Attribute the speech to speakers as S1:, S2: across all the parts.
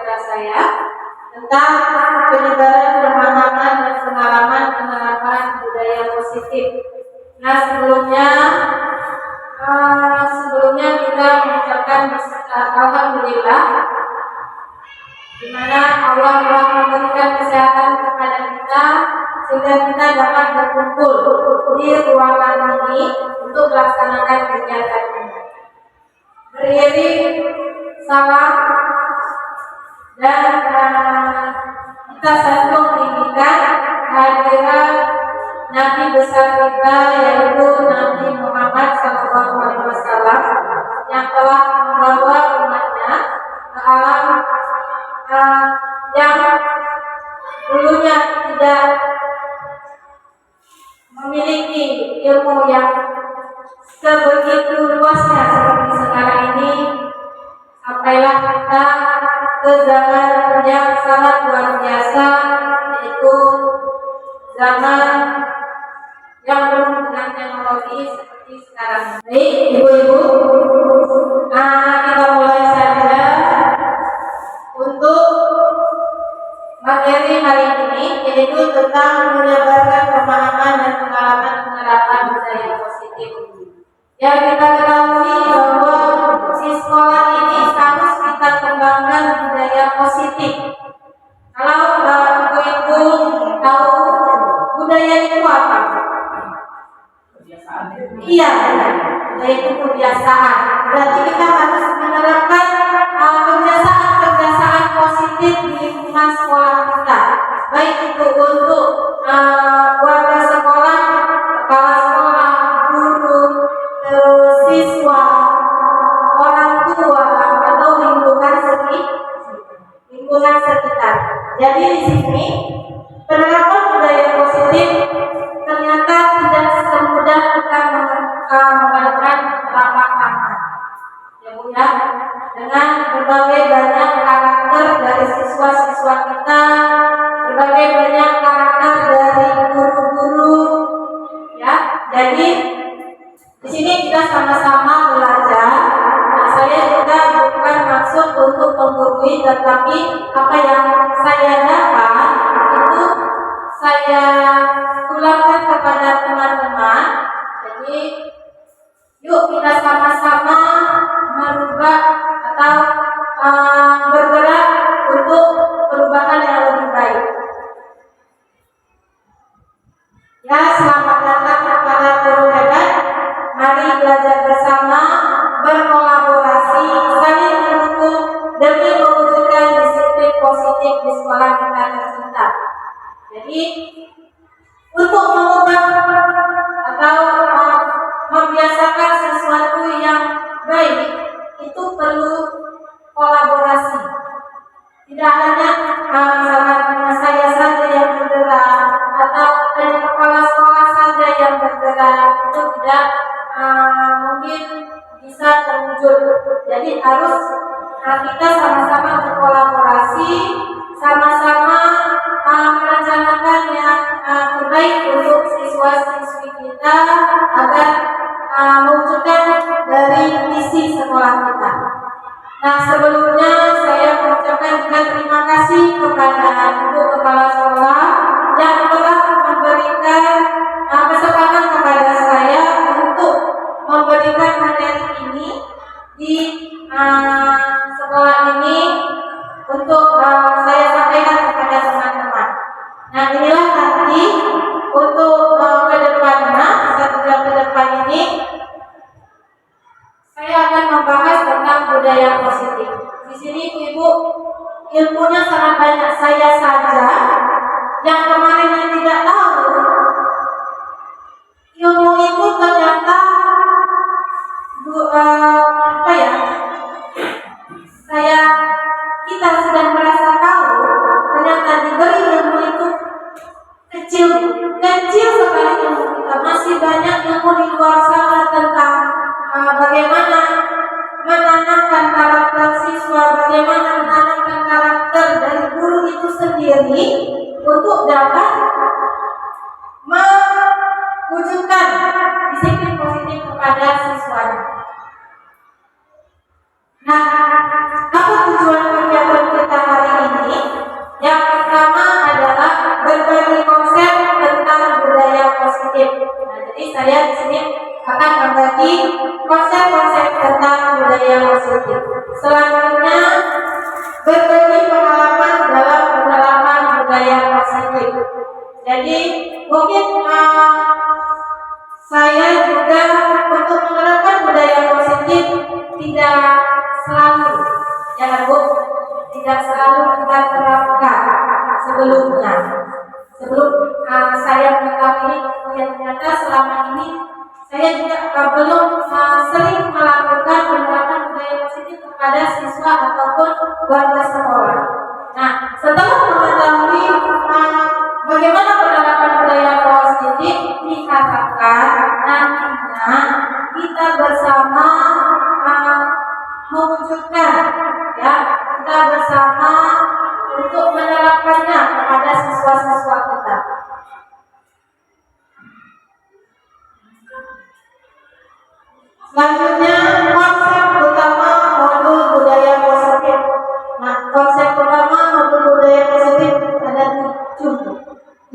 S1: keras saya tentang penyebaran pemahaman dan pengalaman penerapan budaya positif. Nah, sebelumnya kita mengucapkan alhamdulillah, di mana Allah telah memberikan kesehatan kepada kita sehingga kita dapat berkumpul di ruangan ini untuk melaksanakan kegiatan ini. Beriring salam dan kita sambung tinggikan kehadiran Nabi besar kita, yaitu Nabi Muhammad SAW, yang telah membawa umatnya ke alam yang dulunya tidak memiliki ilmu yang sebegitu luasnya seperti sekarang ini. Sampailah kita ke zaman yang sangat luar biasa, yaitu zaman yang penuh dengan teknologi seperti sekarang. Baik, ibu-ibu, kita mulai saja untuk materi hari ini, yaitu tentang menyebarkan pemahaman dan pengalaman penerapan budaya positif. Yang kita ketahui bahwa si sekolah ini harus kita kembangkan budaya positif. Kalau ibu-ibu tahu budaya itu apa? Iya, budaya itu kebiasaan. Berarti kita harus menerapkan kebiasaan positif di lingkungan sekolah kita. Baik itu untuk warga sekolah, kepala sekolah, guru, siswa, orang tua, atau lingkungan sekitar. Jadi di sini penerapan budaya positif ternyata tidak semudah kita menggunakan telapak tangan. Ya Bu ya, dengan berbagai banyak karakter dari siswa-siswa kita, berbagai banyak karakter dari guru-guru, ya. Jadi di sini kita sama-sama belajar. Nah, saya juga bukan maksud untuk menggurui, tetapi apa yang saya dapat itu saya tularkan kepada teman-teman. Jadi yuk kita sama-sama merubah atau bergerak untuk perubahan yang lebih baik. Ya, selamat datang kepada guru hebat. Mari belajar bersama, berkolaborasi, saling mendukung demi mewujudkan disiplin positif di sekolah kita tercinta. Jadi untuk mengubah atau membiasakan sesuatu yang baik itu perlu kolaborasi. Tidak hanya misalkan saya saja yang bergerak atau hanya kepala sekolah saja yang bergerak, itu tidak mungkin bisa terwujud. Jadi harus kita sama-sama berkolaborasi, sama-sama merencanakan yang terbaik untuk siswa-siswi kita agar mewujudkan dari misi sekolah kita. Nah, sebelumnya saya mengucapkan juga terima kasih kepada Ibu Kepala Sekolah yang telah memberikan kesempatan kepada saya untuk memberikan materi ini di sekolah ini untuk saya sampaikan kepada teman-teman. Nah, inilah nanti untuk ke depannya, 1 jam ke depan ini saya akan membahas tentang budaya positif. Di sini Ibu ilmunya sangat banyak. Saya saja yang kemarin yang tidak tahu ilmu itu ternyata kita sudah merasa tahu, ternyata diberi ilmu itu kecil sekali ilmu kita. Masih banyak ilmu di luar sana tentang bagaimana menanamkan karakter siswa, bagaimana menanamkan karakter dari guru itu sendiri untuk dapat mewujudkan disiplin positif kepada siswanya. Nah, apa tujuan kegiatan kita hari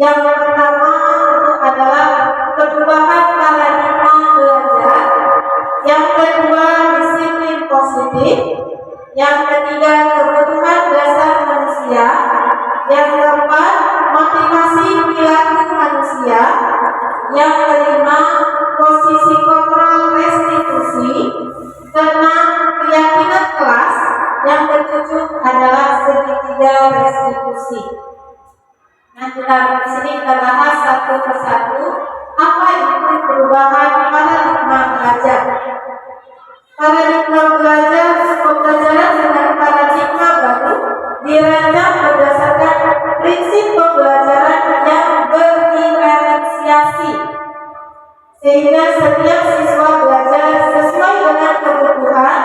S1: Yang pertama itu adalah perubahan paradigma belajar. Yang kedua, disiplin positif. Yang ketiga, kebutuhan dasar manusia. Yang keempat, motivasi perilaku manusia. Yang kelima, posisi kontrol restitusi. Keenam, keyakinan kelas. Yang ketujuh adalah segitiga restitusi. Nah, di sini kita bahas satu persatu apa itu perubahan paradigma belajar. Paradigma belajar pembelajaran dengan paradigma baru dirancang berdasarkan prinsip pembelajaran yang berdiferensiasi, sehingga setiap siswa belajar sesuai dengan kebutuhan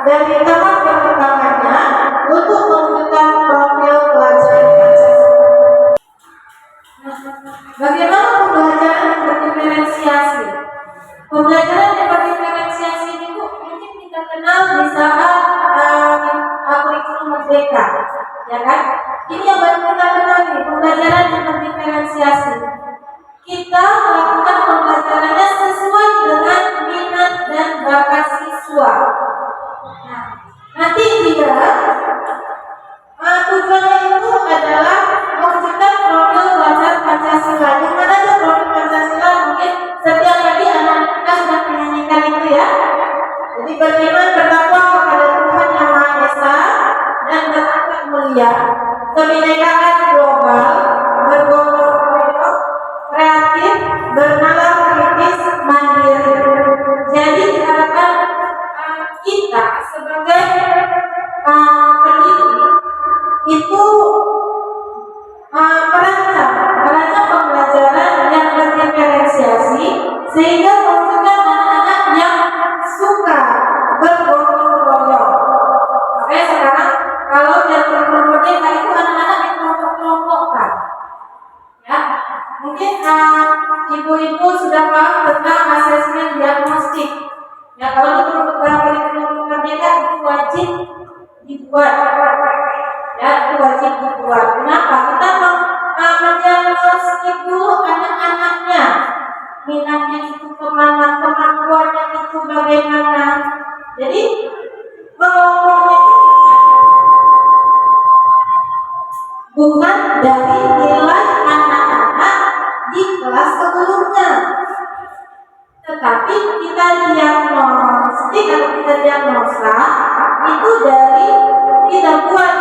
S1: dari tahap perkembangannya untuk mewujudkan profil pelajar Pancasila. Bagaimana pembelajaran yang berdiferensiasi? Pembelajaran yang berdiferensiasi itu mungkin kita kenal di saat kurikulum merdeka, ya kan? Ini yang baru kita kenal nih, pembelajaran yang berdiferensiasi. Kita melakukan pembelajarannya sesuai dengan minat dan bakat siswa. Nah, nanti dia tujuannya itu adalah mewujudkan profil pelajar Pancasila. Di mana aja profil Pancasila? Mungkin setiap hari anak kita sudah menyanyikan itu ya. Jadi beriman bertakwa kepada Tuhan Yang Maha Esa dan berakhlak mulia, kebinekaan global, bergotong royong, kreatif, bernalar kritis, mandiri. Jadi diharapkan kita sebagai pendidik itu merancang pembelajaran yang berdiferensiasi sehingga mewujudkan anak-anak yang suka bergotong royong. Makanya sekarang kalau yang merdeka itu anak-anak dikelompok-kelompokkan, ya. Mungkin ibu-ibu sudah paham tentang asesmen diagnostik. Ya, kalau di kurikulum merdeka itu wajib dibuat. Ya, itu wajib dibuat. Kenapa? Kita mendiagnostik dulu anak-anaknya, minatnya itu kemana, kemampuannya itu bagaimana. Jadi mengelompoknya bukan dari nilai anak-anak di kelas sebelumnya, tetapi kita diagnostik atau kita diagnosa itu dari kita buat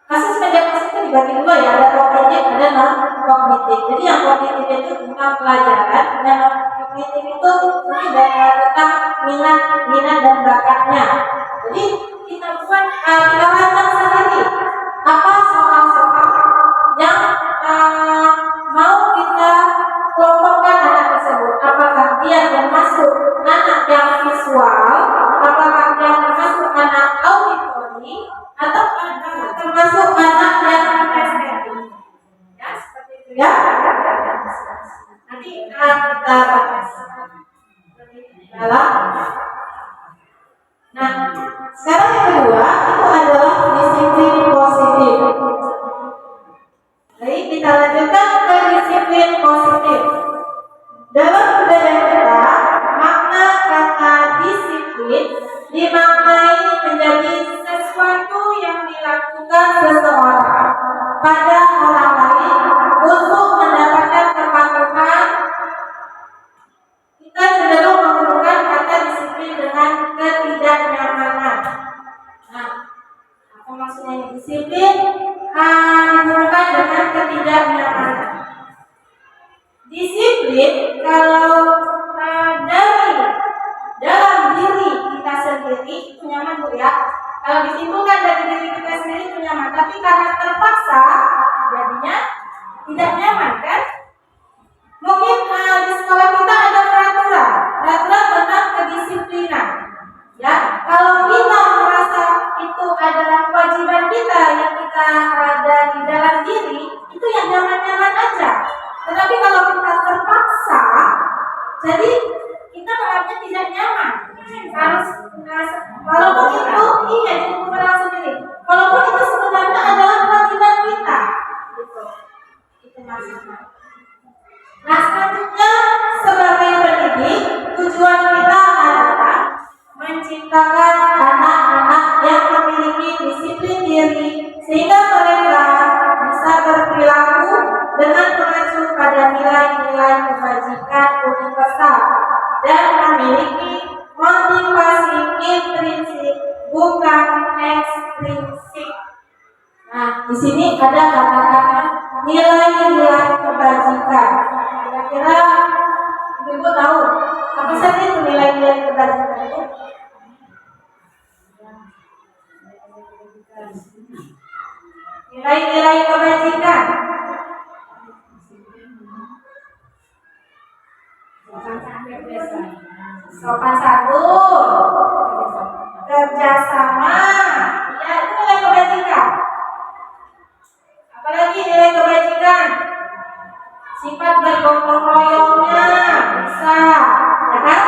S1: kasus diagnosis itu dibagi dua ya, ada kognitif, ada non kognitif. Jadi yang kognitif itu tentang pelajaran, dan non kognitif itu tentang minat dan bakatnya. Jadi kita buat kita rancang sendiri apa soal-soal yang mau kita kelompokkan anak tersebut. Apakah dia termasuk anak yang visual, apakah dia termasuk anak auditori, atau termasuk anak yang kinestetik. Ya, seperti itu ya. Nanti kita bahas lebih dalam. Nah, sekarang yang kedua itu adalah disiplin positif. Jadi kita lanjutkan ke disiplin positif. Dalam budaya kita, makna kata disiplin dimaknai menjadi sesuatu yang dilakukan seseorang pada orang lain untuk mendapatkan kepatuhan. Kita cenderung menggunakan kata disiplin dengan ketidaknyamanan. Nah, apa maksudnya ini? Disiplin digunakan dengan ketidaknyamanan. Disiplin kalau dari dalam diri kita sendiri itu nyaman, Bu ya. Kalau disimpulkan dari diri kita sendiri itu nyaman, tapi karena terpaksa jadinya tidak nyaman kan? Mungkin di sekolah kita ada peraturan tentang kedisiplinan. Ya, kalau kita merasa itu adalah kewajiban kita yang kita ada di dalam diri, itu yang nyaman-nyaman aja. Tetapi kalau kita terpaksa, jadi kita merasa tidak nyaman. Harus walaupun itu jadi merasa sendiri. Walaupun itu sebenarnya adalah kewajiban kita, gitu. sehingga mereka bisa berperilaku dengan mengacu pada nilai-nilai kebajikan universal dan memiliki motivasi intrinsik bukan ekstrinsik. Nah, di sini ada kata-kata nilai-nilai kebajikan. Kira-kira Ibu tahu apa saja itu nilai-nilai kebajikan itu? Nilai-nilai kebajikan. Sopan santun, kerjasama, ya itu nilai kebajikan. Apalagi nilai kebajikan, sifat bergotong royongnya bisa, ya kan?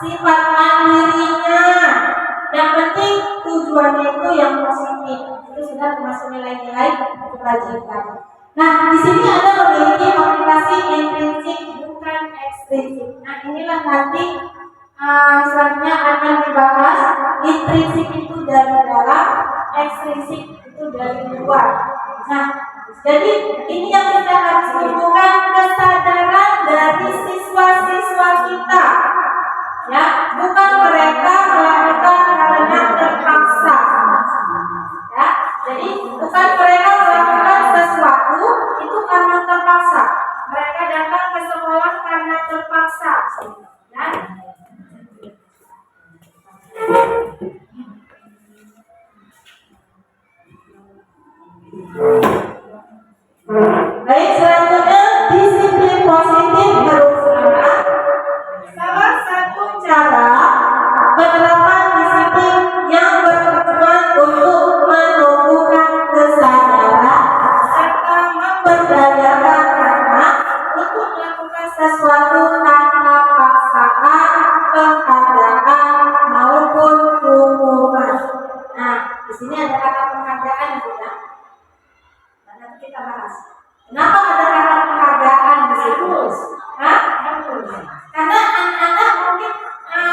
S1: Sifat mandirinya, yang penting tujuannya itu yang positif, itu sudah termasuk nilai-nilai kebajikan. Nah, di sini ada memiliki motivasi intrinsik bukan ekstrinsik. Nah, inilah nanti selanjutnya akan dibahas. Intrinsik itu dari dalam, ekstrinsik itu dari luar. Nah, jadi ini yang kita harus tumbuhkan kesadaran dari siswa-siswa kita, ya, bukan mereka melakukan karena terpaksa, ya. Jadi bukan mereka melakukan sesuatu itu karena terpaksa. Mereka datang ke sekolah karena terpaksa, ya. Baik, selanjutnya disiplin positif berusaha. Salah satu cara penerapan disiplin yang bertujuan untuk menumbuhkan kesadaran serta memberdayakan anak untuk melakukan sesuatu tanpa paksaan, penghargaan maupun hukuman. Nah, di sini ada kata penghargaan juga. Nanti kita bahas. Kenapa ada kata penghargaan di situ? Karena anak-anak mungkin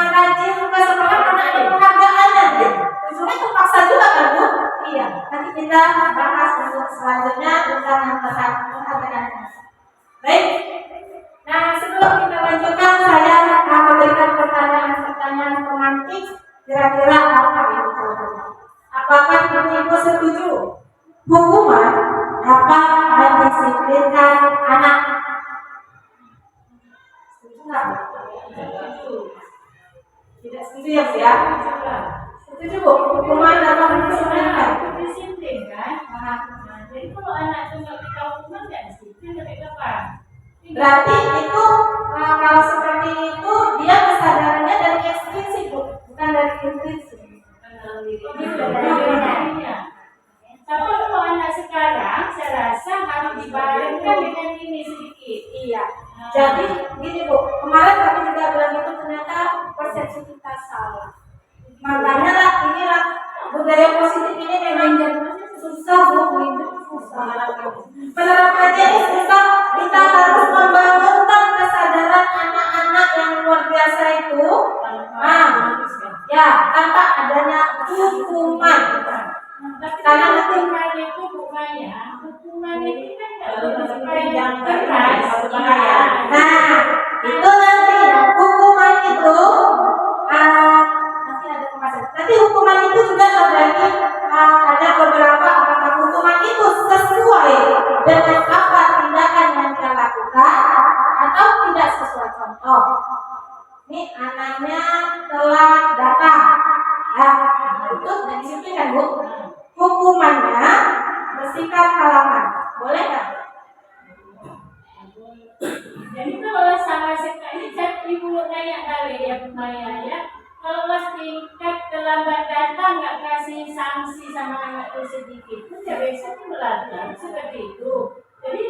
S1: rajin ke sekolah karena ada penghargaannya. Ujungnya terpaksa juga kan, Bu? Iya. Nanti kita bahas untuk selanjutnya tentang penghargaan. Baik. Nah, sebelum kita lanjutkan, saya akan memberikan pertanyaan-pertanyaan pemantik. Kira-kira apa yang jawabannya? Apakah ibu-ibu setuju hukuman dapat mendisiplinkan anak? Setuju nggak? Tidak setuju ya, Bu ya? Setuju, Bu? Hukuman dapat mendisiplinkan?
S2: Disiplin kan? Nah, jadi kalau anak itu nggak kita hukuman nggak disiplin, tapi apa?
S1: Berarti itu kalau seperti itu dia kesadarannya dari ekstrinsik, Bu, bukan dari intrinsik.
S2: Tapi kalau anak sekarang, saya rasa harus dibarengkan dengan ini sedikit.
S1: Iya. Jadi gini, Bu, kemarin kami juga bilang itu ternyata persepsi kita salah. Makanya lah inilah budaya positif ini memang susah, Bu, susah. Penerapannya ini susah. Kita harus membangunkan kesadaran anak-anak yang luar biasa itu. Ya, tanpa adanya hukuman.
S2: Karena hukuman itu bukannya, hukuman itu kan supaya yang keras.
S1: Nah, itu nanti hukuman itu nanti ada pembahasan. Nanti hukuman itu juga terbagi ada beberapa, apakah hukuman itu sesuai dengan apa tindakan yang kita lakukan atau tidak sesuai. Contoh, ini anaknya telah datang, itu disiplin kan, Bu? Hukumannya bersihkan halaman, boleh nggak?
S2: Jadi kalau sama sekali, ibu nanya kali ya Bu Maya ya, kalau pas tingkat terlambat datang nggak kasih sanksi sama anak itu sedikit, itu ya biasanya belajar seperti itu. Jadi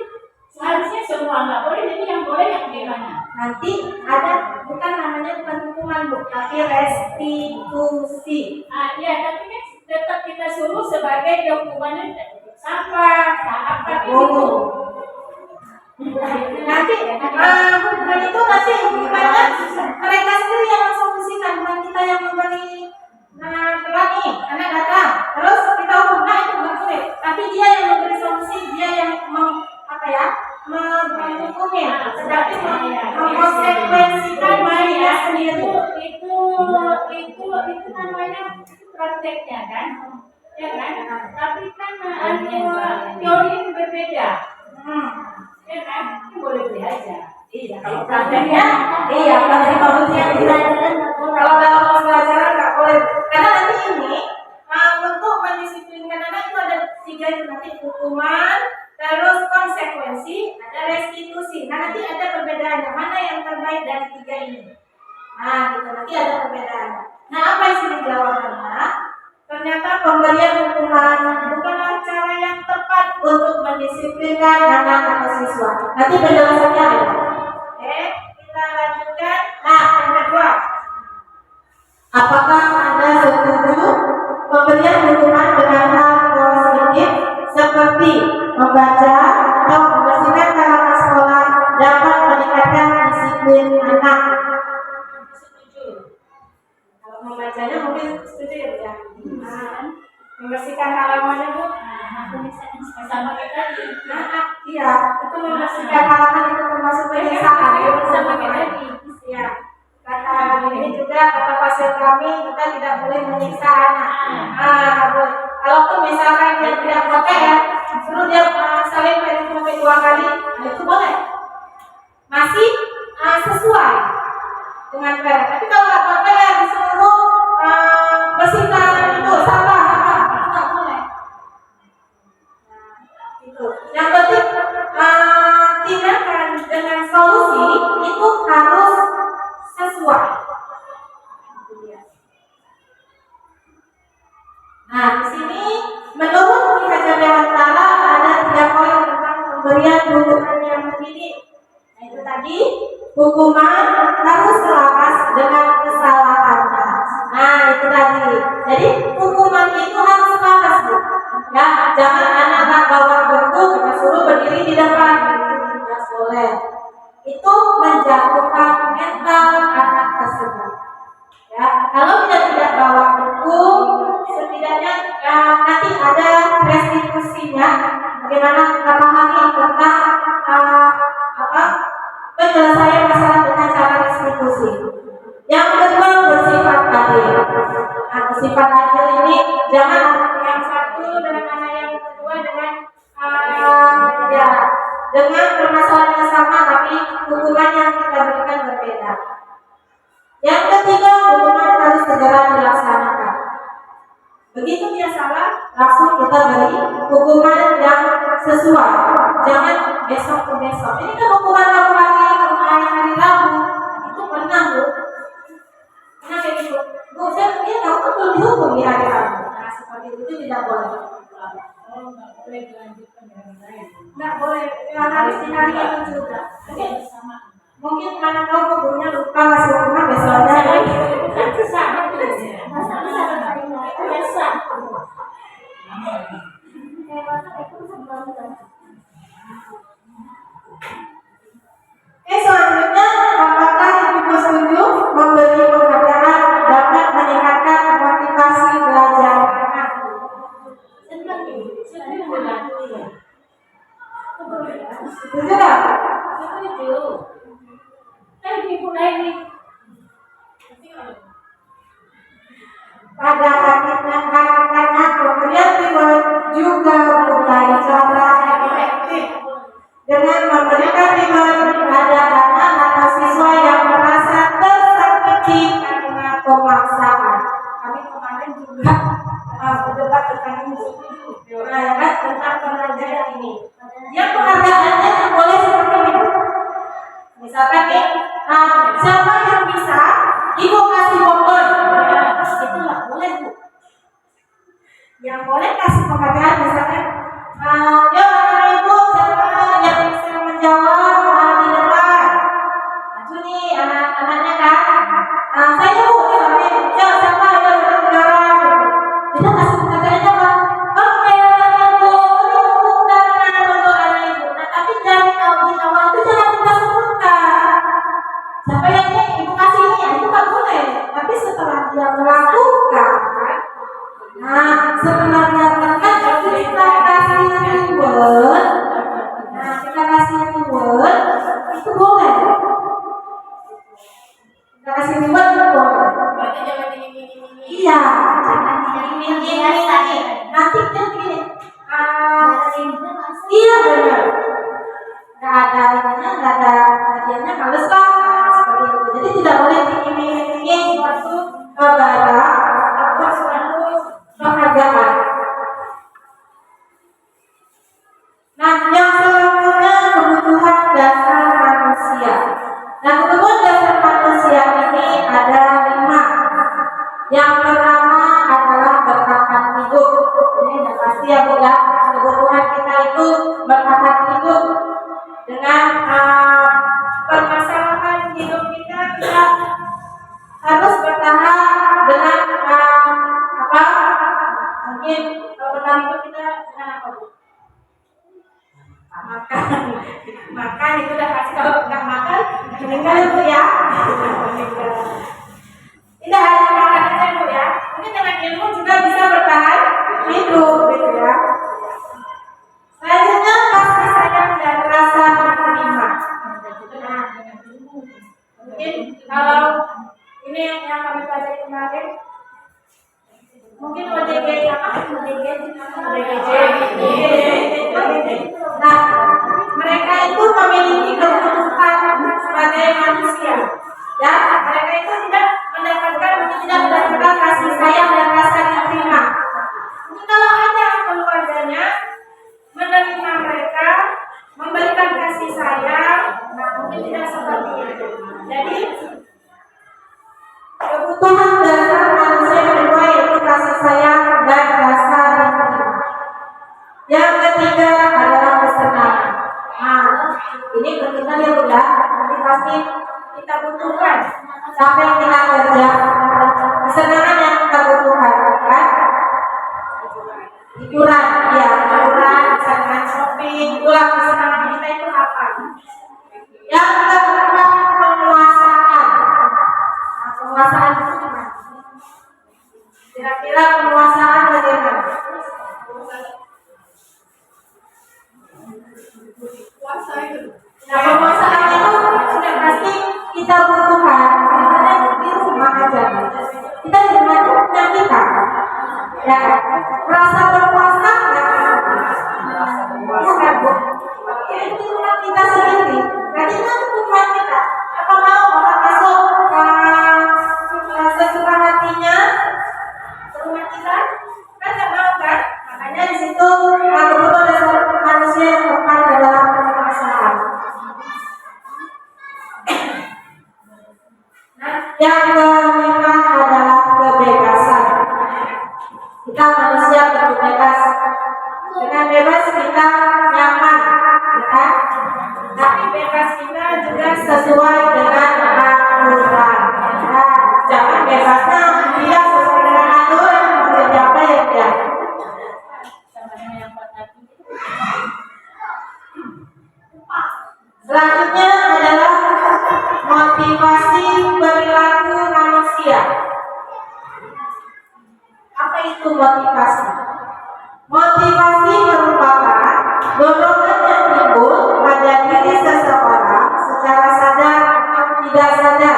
S2: seharusnya semua nggak boleh, jadi yang boleh yang gimana?
S1: Nanti ada, bukan namanya bukan hukuman, Bu, tapi restitusi.
S2: Ya, tapi kan tetap kita suruh sebagai hukumannya sampah, apa gitu.
S1: Nanti hukuman itu nanti hukumannya mereka sendiri yang mensolusikan, bukan kita yang memberi. Nah, telah nih anak datang, terus kita hukum, itu nggak boleh.
S2: Ya kan? Tapi kan teori itu berbeda. Ya kan? Ini boleh aja.
S1: Iya, kalau prakteknya, iya praktek bagusnya dilanjutkan. Kalau dalam pembelajaran nggak boleh, karena nanti ini untuk mendisiplinkan anak itu ada 3 itu nanti hukuman, terus konsekuensi, ada restitusi. Nah nanti ada perbedaannya mana yang terbaik dari 3 ini. Nah gitu nanti ada perbedaannya. Nah apa isi jawabannya? Ternyata pemberian hukuman bukanlah cara yang tepat untuk mendisiplinkan anak atau siswa. Nanti penjelasannya ada. Oke, kita lanjutkan. Nah, yang kedua, apakah Anda setuju pemberian hukuman dengan hal positif seperti membaca atau membersihkan halaman sekolah dapat meningkatkan disiplin anak? Setuju. Kalau membacanya mungkin setuju ya. Membersihkan halamannya Bu.
S2: Sama kita
S1: Iya, itu membersihkan halaman itu termasuk penyiksaan.
S2: sama kita
S1: Ya, kata ini juga kata pasien kami kita tidak boleh menyiksa anak. Boleh. Kalaupun misalkan dia tidak pakai ya, suruh dia saling sampai 2 kali, itu boleh. Masih sesuai dengan PR. Tapi kalau nggak pakai ya disuruh bersihkan itu sampah, itu nggak boleh. Itu. Yang penting tindakan dengan solusi itu harus sesuai. Nah, di sini menurut Ki Hajar Dewantara ada 3 poin tentang pemberian hukuman yang mendidik. Nah, itu tadi hukuman harus selaras dengan kesalahannya. Nah, itu tadi. Jadi hukuman itu harus selaras, Bu. Ya, jangan anak bawa buku kita suruh berdiri di depan, tidak boleh. Itu menjatuhkan mental anak tersebut. Ya, kalau dia tidak bawa buku, setidaknya nanti ada restitusinya. Bagaimana kita pahami tentang penyelesaian masalah dengan cara restitusi. Yang kedua bersifat adil. Nah, bersifat adil ini jangan yang satu dengan anak yang kedua dengan permasalahan yang sama tapi hukuman yang kita berikan berbeda. Yang ketiga, hukuman harus segera dilaksanakan. Begitu dia salah, langsung kita beri hukuman yang sesuai. Jangan besok ke besok. Ini kan hukuman hari Rabu. Itu pernah Bu. Pernah kayak gitu. Bu, dia tahu betul dihukum di hari Rabu. Nah, seperti itu tidak boleh.
S2: nggak boleh dilanjutkan dengan lain.
S1: Nggak boleh, harus di hari itu juga. Mungkin karena tahu gurunya lupa ngasih hukuman besoknya. Selanjutnya, apakah Ibu setuju memberi penghargaan dapat meningkatkan motivasi belajar anak? Setuju nggak?
S2: Setuju. Kan dimulai nih.
S1: Pada akhirnya pemberian reward juga bukan cara yang efektif. Dengan memberikan reward pada anak atau siswa yang merasa tersakiti karena pemaksaan. Kami kemarin juga berdebat tentang ini. Tentang penghargaan ini. Dia penghargaannya yang boleh seperti ini. Misalkan nih, siapa yang bisa Ibu kasih bonbon? Itu nggak boleh Bu. Yang boleh kasih penghargaan misalkan, ya Ibu siapa yang bisa menjawab di depan? Maju nih anak-anaknya kan. Saya Bu, ya siapa yang bisa menjawab? Kita kasih penghargaannya Pak. Oke, Ibu, ini tepuk tangan untuk anak Ibu. Nah, tapi ya, kebutuhan kita itu bertahan hidup dengan permasalahan hidup kita harus bertahan dengan apa? Mungkin bertahan hidup kita dengan apa, Bu? Makan. Makan itu udah pasti, kalau nggak makan meninggal itu ya. Tidak hanya makan aja, Bu ya. Mungkin dengan ilmu juga bisa bertahan hidup gitu ya. Selanjutnya kasih sayang dan rasa menerima. Nah, mungkin kalau ini yang kami pelajari kemarin, mungkin ODG apa? Nah, mereka itu memiliki kebutuhan sebagai manusia. Ya, mereka itu tidak mendapatkan kasih sayang dan rasa diterima. Mungkin kalau ada keluarganya menerima mereka, memberikan kasih sayang, nah mungkin tidak seperti itu. Jadi kebutuhan dasar manusia kedua yaitu kasih sayang dan rasa diterima. Yang ketiga adalah kesenangan. Nah, ini pentingnya ya Bu ya. Nanti pasti kita butuhkan sampai kita kerja. Kesenangan yang kita butuhkan kan? Hiburan, ya, hiburan, kesenangan shopping, itulah kesenangan kita itu apa? Yang keempat penguasaan. Nah, penguasaan itu gimana? Kira-kira penguasaan bagaimana? Nah, penguasaan itu sudah pasti kita butuhkan. Karena di rumah aja. Kita di rumah itu punya kita. Ya, merasa berkuasa ya kan Bu? Ya, itu rumah kita sendiri. Berarti itu kebutuhan kita. Apa mau orang masuk sesuka hatinya ke rumah kita? Kan nggak mau kan? Makanya di situ kebutuhan dasar manusia yang keempat adalah penguasaan. Nah, yang kelima adalah kebebasan. Kita manusia bebas. Dengan bebas kita nyaman, ya. Tapi bebas kita juga sesuai dengan aturan. Nah, jangan bebasnya dia sesuai dengan aturan menjadi apa ya? Selanjutnya adalah motivasi perilaku manusia. Apa itu motivasi? Motivasi merupakan dorongan yang timbul pada diri seseorang secara sadar atau tidak sadar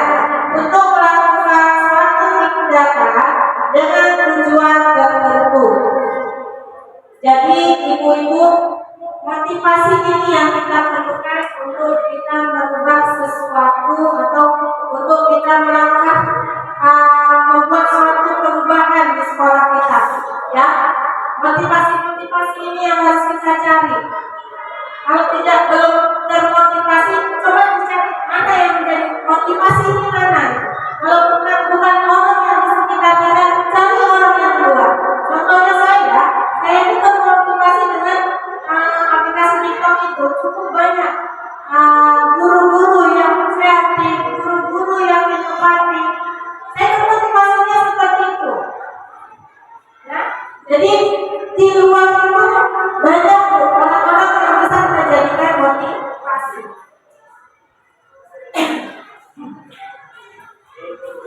S1: untuk melakukan suatu tindakan dengan tujuan tertentu. Jadi ibu-ibu, motivasi ini yang kita perlukan untuk kita melakukan sesuatu atau untuk kita melakukan membuat suatu perubahan di sekolah kita, ya. Motivasi ini yang harus kita cari. Kalau belum termotivasi, coba dicari mana yang menjadi motivasi ini mana. Kalau bukan orang yang bisa kita tidak, cari orang yang luar. Contohnya saya itu termotivasi dengan aplikasi TikTok itu cukup banyak guru-guru yang kreatif, guru-guru yang inovatif. Saya termotivasinya seperti itu. Ya, jadi di luar itu banyak orang-orang yang bisa menjadikan motivasi.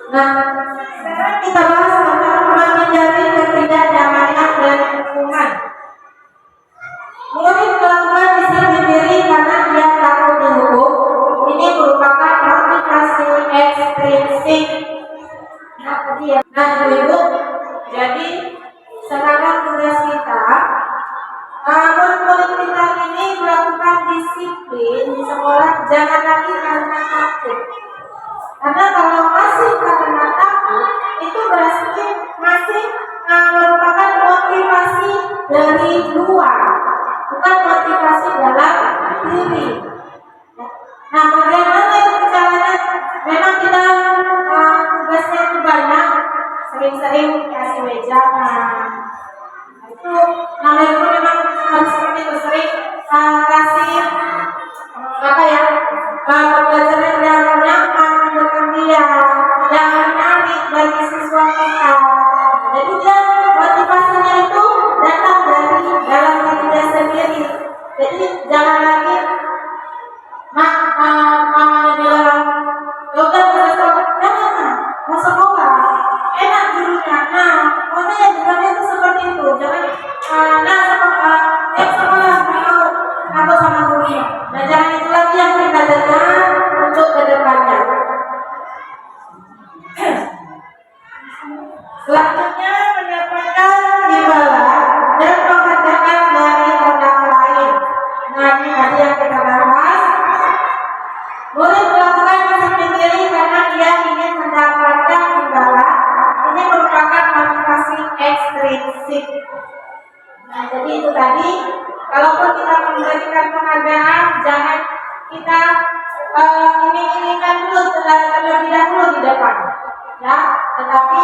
S1: Nah, sekarang kita bahas tentang menghindari ketidaknyamanan dan lingkungan. Murid melakukan disiplin diri karena dia takut dihukum. Ini merupakan motivasi ekstrinsik. Nah, Ibu, jadi sekarang tugas kita, murid kita ini melakukan disiplin di sekolah jangan lagi karena takut. Karena kalau masih karena takut, itu berarti masih merupakan motivasi dari luar, bukan motivasi dalam diri. Nah, bagaimana itu caranya? Memang kita tugasnya itu banyak, sering-sering kasih wejangan, itu namanya itu memang harus seperti itu, sering kasih apa ya, pembelajaran yang nyaman untuk dia, yang menarik bagi siswa kita. Jadi dia motivasinya itu datang dari dalam diri dia sendiri. Jadi jangan lagi mamanya bilang yoga mau sekolah enak gurunya, nah pokoknya juga itu seperti itu. Jangan sekolah mau aku sama gurunya. Nah jangan itu lagi yang kita dengar untuk kedepannya. Selanjutnya mendapatkan imbalan dan penghargaan dari orang lain. Nah ini tadi yang kita bahas. Murid melakukan disiplin diri karena dia ingin mendapatkan imbalan. Ini merupakan motivasi ekstrinsik. Nah jadi itu tadi, kalaupun kita memberikan penghargaan, jangan kita iming-imingkan dulu terlebih dahulu di depan, ya. Tetapi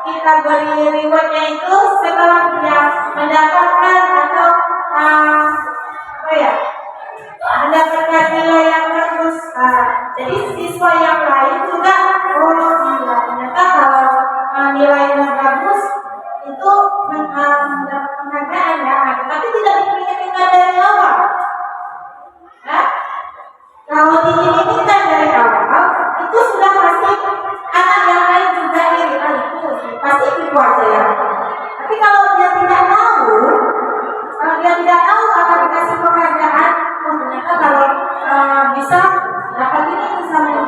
S1: kita beri rewardnya itu setelah dia mendapatkan atau mendapatkan nilai yang bagus. Jadi siswa yang lain juga ternyata kalau nilainya bagus itu mendapat penghargaan ya, tapi tidak diinginkan dari awal. Kalau diinginkan dari awal itu sudah pasti anak yang lain juga iri, itu pasti itu aja ya. Tapi kalau dia tidak tahu akan dikasih penghargaan, ternyata kalau bisa dapat ini misalnya,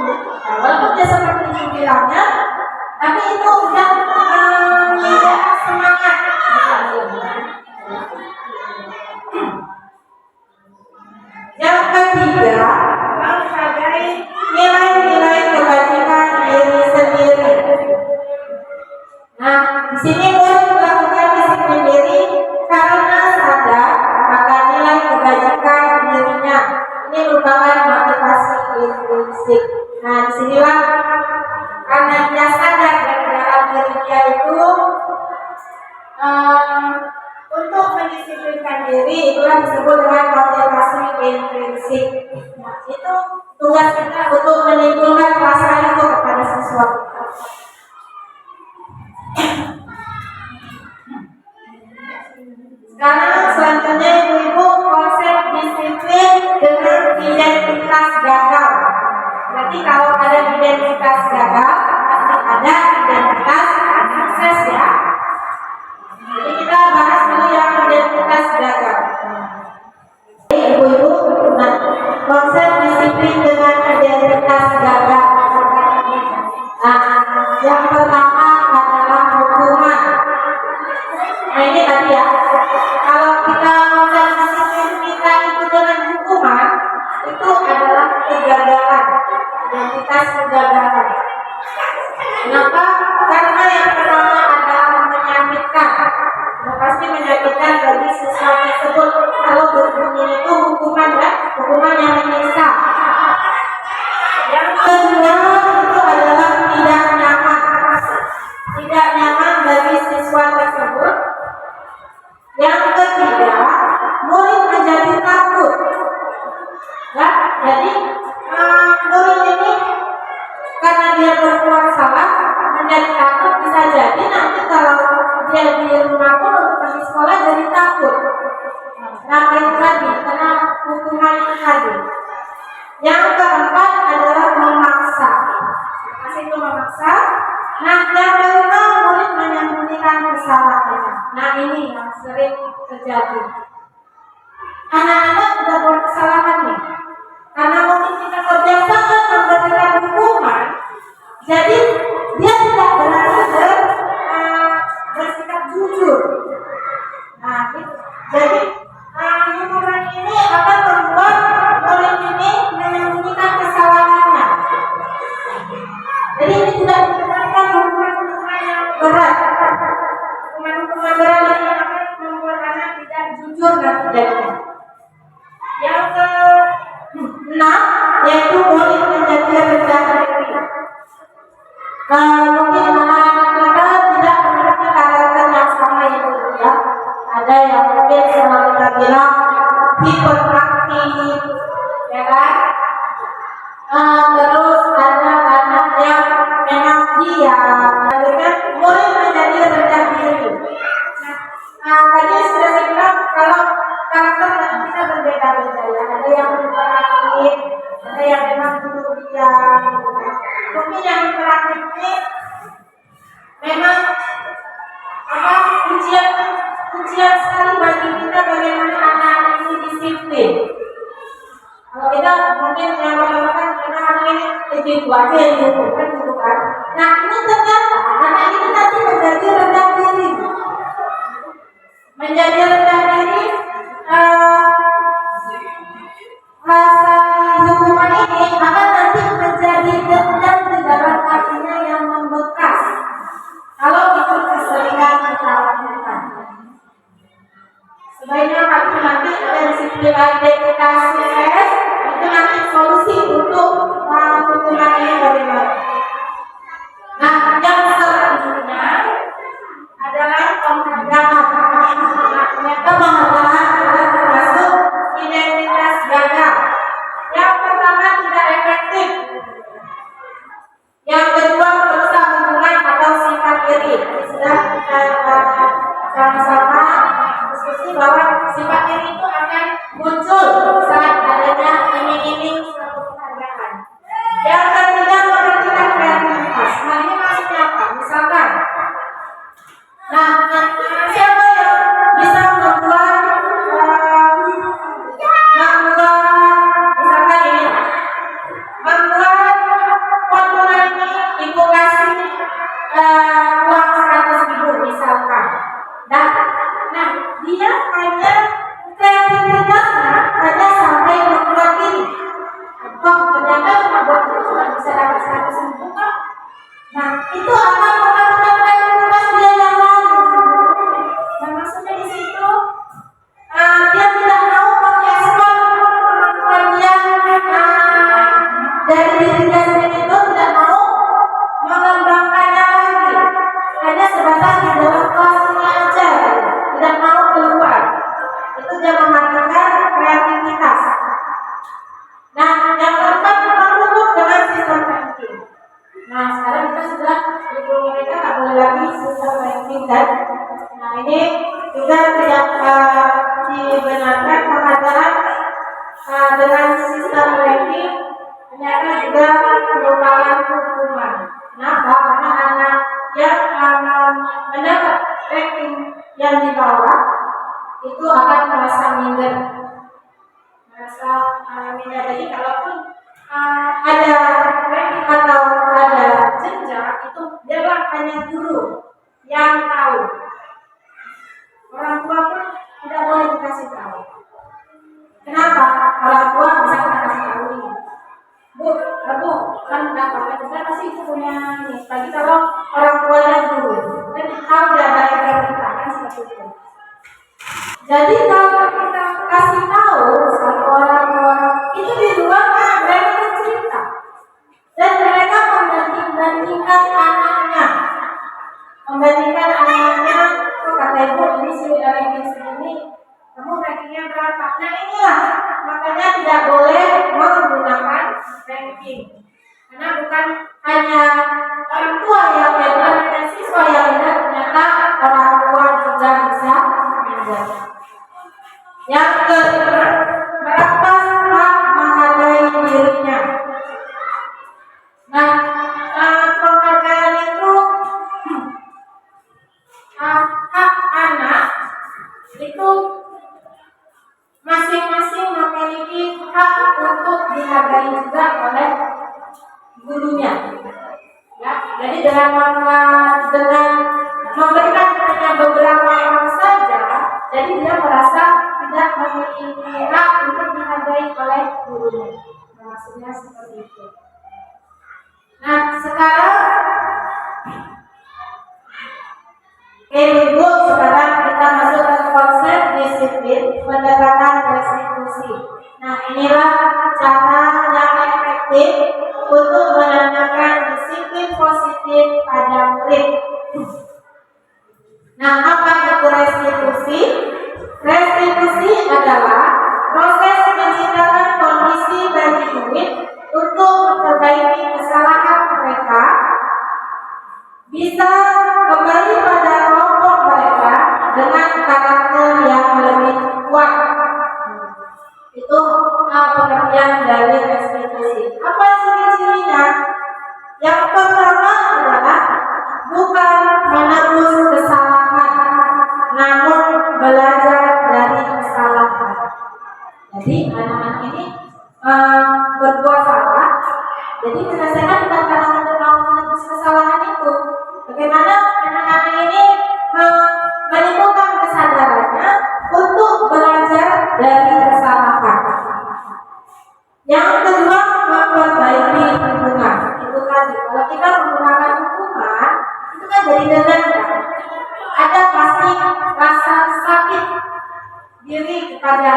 S1: walaupun dia seperti itu bilangnya, tapi itu udah tidak semangat. Yang ketiga, menghargai nilai-nilai kebajikan diri sendiri. Nah, di sini murid melakukan disiplin diri karena sadar akan nilai kebajikan dirinya. Ini merupakan motivasi intrinsik. Nah, disinilah karena dia sadar dari dalam diri dia itu untuk mendisiplinkan diri, itulah disebut dengan motivasi intrinsik. Nah, itu tugas kita untuk menimbulkan rasa itu kepada siswa kita. Sekarang selanjutnya ibu-ibu, konsep disiplin dengan identitas gagal. Berarti kalau ada identitas gagal, pasti ada identitas sukses ya. Jadi kita bahas dulu yang identitas gagal. Ibu-ibu, konsep disiplin dengan identitas gagal. Nah, yang pertama adalah hukuman. Nah ini tadi ya, kalau kita konsep disiplin kita itu dengan hukuman, itu adalah kegagalan, identitas kegagalan. Kenapa? Karena yang pertama adalah menyakitkan. Nah, pasti menyakitkan bagi siswa tersebut kalau berbunyi itu hukuman ya, hukuman yang menyiksa. Yang kedua itu adalah tidak nyaman bagi siswa tersebut. Yang ketiga, murid menjadi takut. Ya, jadi murid ini karena dia berbuat salah menjadi takut, bisa jadi nanti kalau dia di rumah pun untuk pergi sekolah jadi takut. Kenapa itu tadi? Karena hukuman itu tadi. Yang keempat adalah memaksa. Masih itu memaksa. Nah, yang kelima murid menyembunyikan kesalahannya. Nah, ini yang sering terjadi. Anak-anak sudah buat kesalahan nih. Karena mungkin kita kebiasaan memberikan hukuman, jadi dia tidak berani bersikap jujur. Nah, jadi hukuman ini akan membuat murid ini menyembunyikan kesalahannya. Jadi ini tidak dikenakan hukuman yang berat. Hukuman berat ini akan membuat anak tidak jujur dan jadinya. Yang keenam yaitu murid menjadi rendah diri. Mungkin anak-anak kita tidak memiliki karakter yang sama itu ya. Ada bilang hiperaktif, ya kan? Terus ada anak yang memang dia dengan mulai menjadi rendah diri. Tadi sudah saya bilang kalau karakter kita berbeda-beda ya. Ada yang hiperaktif, ada yang memang dulu diam. Mungkin yang hiperaktif ini memang ujian sekali bagi kita bagaimana anak-anak ini disiplin. Kalau kita mungkin yang mengatakan karena anak ini lebih tua aja yang dihukumkan gitu kan. Nah ini ternyata anak ini nanti menjadi rendah diri. Menjadi rendah diri, rasa hukuman ini akan nanti menjadi dendam di dalam hatinya yang membekas. Kalau itu keseringan kita lakukan, sebaiknya kalau nanti ada disiplin identitas itu nanti solusi untuk hukuman ini bagaimana. Nah, yang selanjutnya adalah penghargaan. Ternyata penghargaan adalah termasuk identitas gagal. Yang pertama tidak efektif. Yang kedua merusak hubungan atau sifat iri. Sudah kita sama-sama diskusi bahwa sifat iri itu akan muncul saat adanya iming-iming suatu penghargaan. Yang ketiga memperhatikan kreativitas. Nah ini maksudnya apa? Misalkan, siapa yang bisa membuat misalkan ini, membuat potongan ini ibu kasih uang 100.000 misalkan. Nah dia hanya kreativitasnya hanya sampai membuat ini. Ternyata cuma buat itu cuma bisa dapat 100.000 kok. Nah itu akan mengatakan kreativitas dia yang lain. Nah maksudnya di situ dia tidak mau mengekspor kemampuan dia dari diri dia sendiri itu, tidak mau mengembangkannya lagi, hanya sebatas di dalam kelasnya aja, tidak mau keluar. Itu dia mematikan kreativitas. Nah yang keempat tertutup dengan sistem ranking. Nah sekarang kita sudah di mereka tak boleh lagi sistem ranking dan nah ini juga tidak dibenarkan penghargaan dengan sistem ranking. Ternyata juga merupakan hukuman. Kenapa? Karena anak yang mendapat ranking yang di bawah itu akan merasa minder. Jadi kalaupun ada ranking atau ada jenjang itu dia hanya guru yang tahu. Orang tua pun tidak boleh dikasih tahu. Kenapa? Orang tua bisa kita kasih tahu ini. Bu, kan dapat kita pasti punya nih. Tapi kalau orang tuanya dulu, kan harus diajarkan kita kan seperti itu. Jadi kalau kita kasih tahu satu orang itu di luar mereka cerita dan mereka membandingkan anaknya. Oh kata ibu ini sih ranking segini, kamu rankingnya berapa? Nah inilah makanya tidak boleh menggunakan ranking. Karena bukan hanya orang tua yang lihat, dan siswa yang lihat, ternyata orang tua juga bisa belajar. Yang kedua, merampas hak menghargai dirinya. Nah, penghargaan itu hak anak itu masing-masing memiliki hak untuk dihargai juga oleh gurunya. Ya, jadi dengan memberikan hanya beberapa orang saja, jadi dia merasa tidak memiliki hak untuk dihargai oleh gurunya. Nah, maksudnya seperti itu. Nah, sekarang ibu, sekarang kita masuk ke konsep disiplin pendekatan restitusi. Nah, inilah cara yang efektif untuk menanamkan disiplin positif pada murid. Nah, apa itu restitusi? Restitusi Itu pengertian dari restitusi. Apa ciri-cirinya? Yang pertama adalah bukan menebus kesalahan, namun belajar dari kesalahan. Jadi anak-anak ini berbuat salah, jadi menyelesaikan bukan karena mau menebus kesalahan itu. Bagaimana anak-anak ini menimbulkan kesadarannya untuk belajar dari kesalahan. Yang kedua, memperbaiki hubungan. Itu tadi, kalau kita menggunakan hukuman, itu kan jadi dendam kan? Ada pasti rasa sakit diri kepada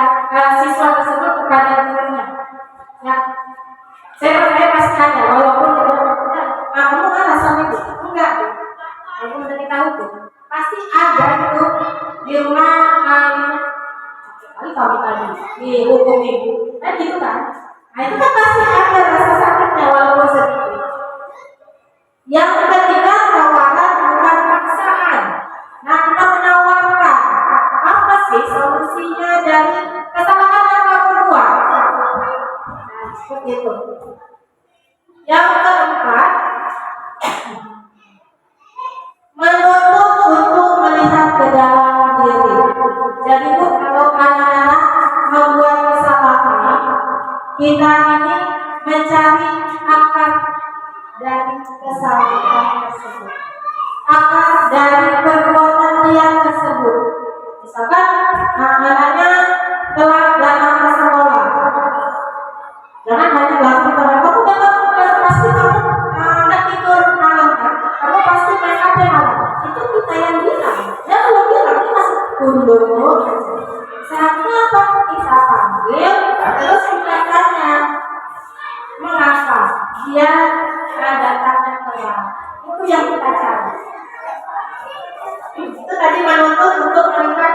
S1: siswa tersebut kepada gurunya. Ya, saya percaya pasti ada, walaupun kamu kan rasa itu enggak, walaupun udah kita hukum, pasti ada itu di rumah kali kami tadi dihukum ibu, kan gitu kan? Nah itu kan pasti ada rasa sakitnya walaupun sedikit. Yang ketiga, tawaran bukan paksaan. Nah kita menawarkan apa sih solusinya dari kesalahan yang kamu buat. Nah seperti itu. Yang keempat, menuntut untuk melihat ke dalam diri. Jadi Bu, kalau anak-anak membuat kesalahan, kita ini mencari akar dari kesalahan tersebut, akar dari perbuatan dia tersebut. Misalkan anak-anaknya telah datang ke sekolah, jangan hanya langsung karena kamu datang pasti kamu nggak tidur malam kan, kamu pasti main HP malam. Itu kita yang bilang, ya kalau bilang kita masih tunduk aja. Saatnya apa? Kita panggil, terus kita tanya mengapa dia datangnya telat. Itu yang kita cari. Itu tadi menuntut untuk melihat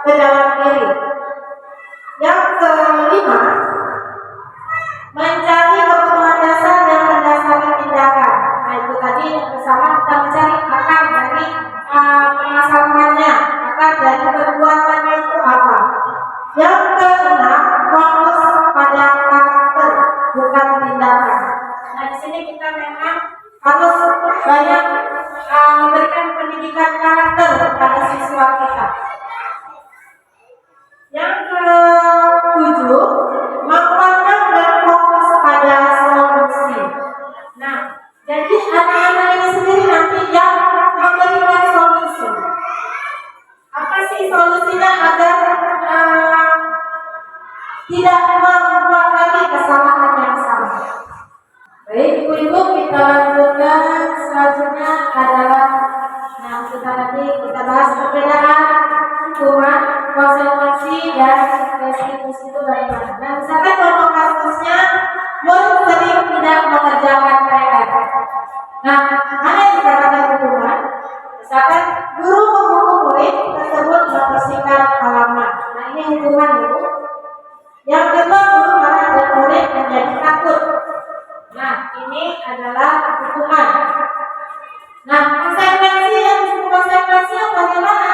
S1: ke dalam diri. Yang kelima, mencari kebutuhan dasar yang mendasari tindakan. Nah itu tadi yang bersama kita mencari akar dari permasalahannya, akar dari perbuatannya itu apa. Yang keenam, fokus pada karakter bukan tindakan. Nah di sini kita memang harus banyak memberikan pendidikan karakter pada siswa kita. Yang ketujuh, memandang dan fokus pada solusi. Nah, jadi anak-anak ini sendiri nanti yang memberikan solusi. Apa sih solusinya agar tidak membuat lagi kesalahan yang sama? Baik, ibu-ibu, kita lanjutkan. Selanjutnya adalah, kita bahas perbedaan hukuman, konsekuensi, dan restitusi itu bagaimana. Nah, misalkan contoh kasusnya, murid sering tidak mengerjakan PR. Nah, mana yang dikatakan hukuman? Misalkan guru menghukum murid tersebut membersihkan halaman. Nah, ini hukuman itu. Yang kedua, guru marah dan murid menjadi takut. Nah, ini adalah hukuman. Nah, konsekuensi yang bagaimana?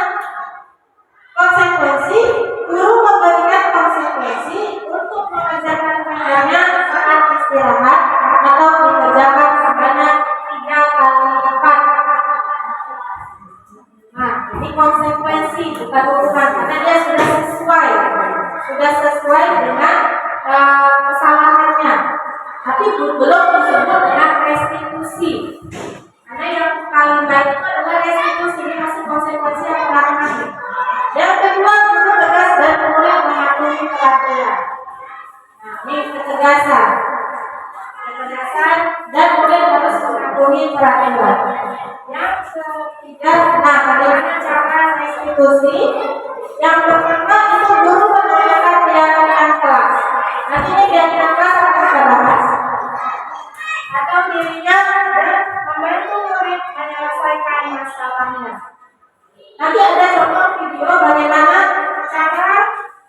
S1: Konsekuensi, guru memberikan konsekuensi untuk mengerjakan PR-nya saat istirahat atau dikerjakan sebanyak 3 kali lipat. Nah, ini konsekuensi bukan hukuman karena dia sudah sesuai dengan kesalahannya. Tapi belum disebut dengan restitusi. Karena yang paling baik itu adalah restitusi, ini masih konsekuensi yang terakhir. Yang kedua, guru tegas dan murid mematuhi peraturan. Nah, ini ketegasan dan murid harus mematuhi peraturan. Yang ketiga, nah bagaimana cara restitusi? Yang pertama itu guru mengerjakan kegiatan kelas. Nanti ini kegiatan kelas akan kita bahas. Atau dirinya membantu murid menyelesaikan masalahnya. Nanti ada contoh video bagaimana cara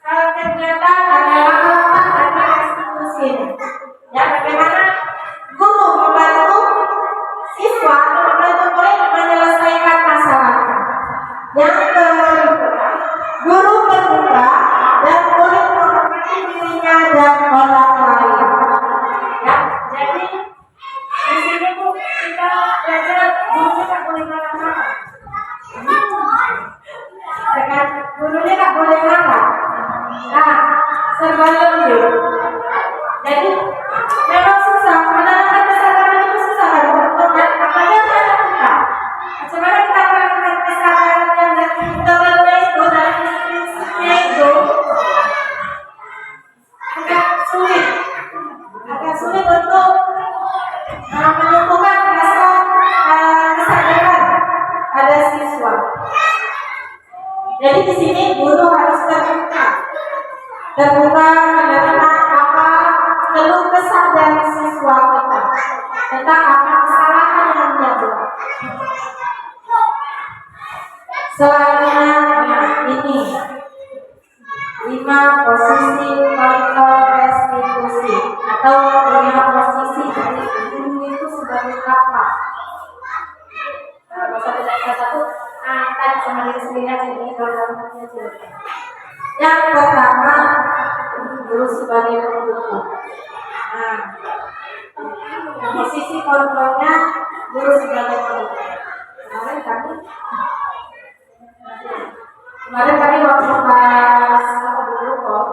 S1: kegiatan adalah ada restitusi. Ya, bagaimana guru membantu siswa atau membantu murid menyelesaikan masalah. Yang kedua, guru berbuka dan murid merupakan terbuka menerima apa keluh kesah dari siswa kita tentang apa kesalahan yang dia buat. Selanjutnya ini 5 posisi kontrol restitusi atau 5 posisi dari guru itu sebagai apa? Satu tadi sama diri sendiri aja ini kalau yang pertama guru sebagai pendukung. Posisi kontrolnya guru sebagai pendukung. Kemarin kami waktu pas apa dulu kok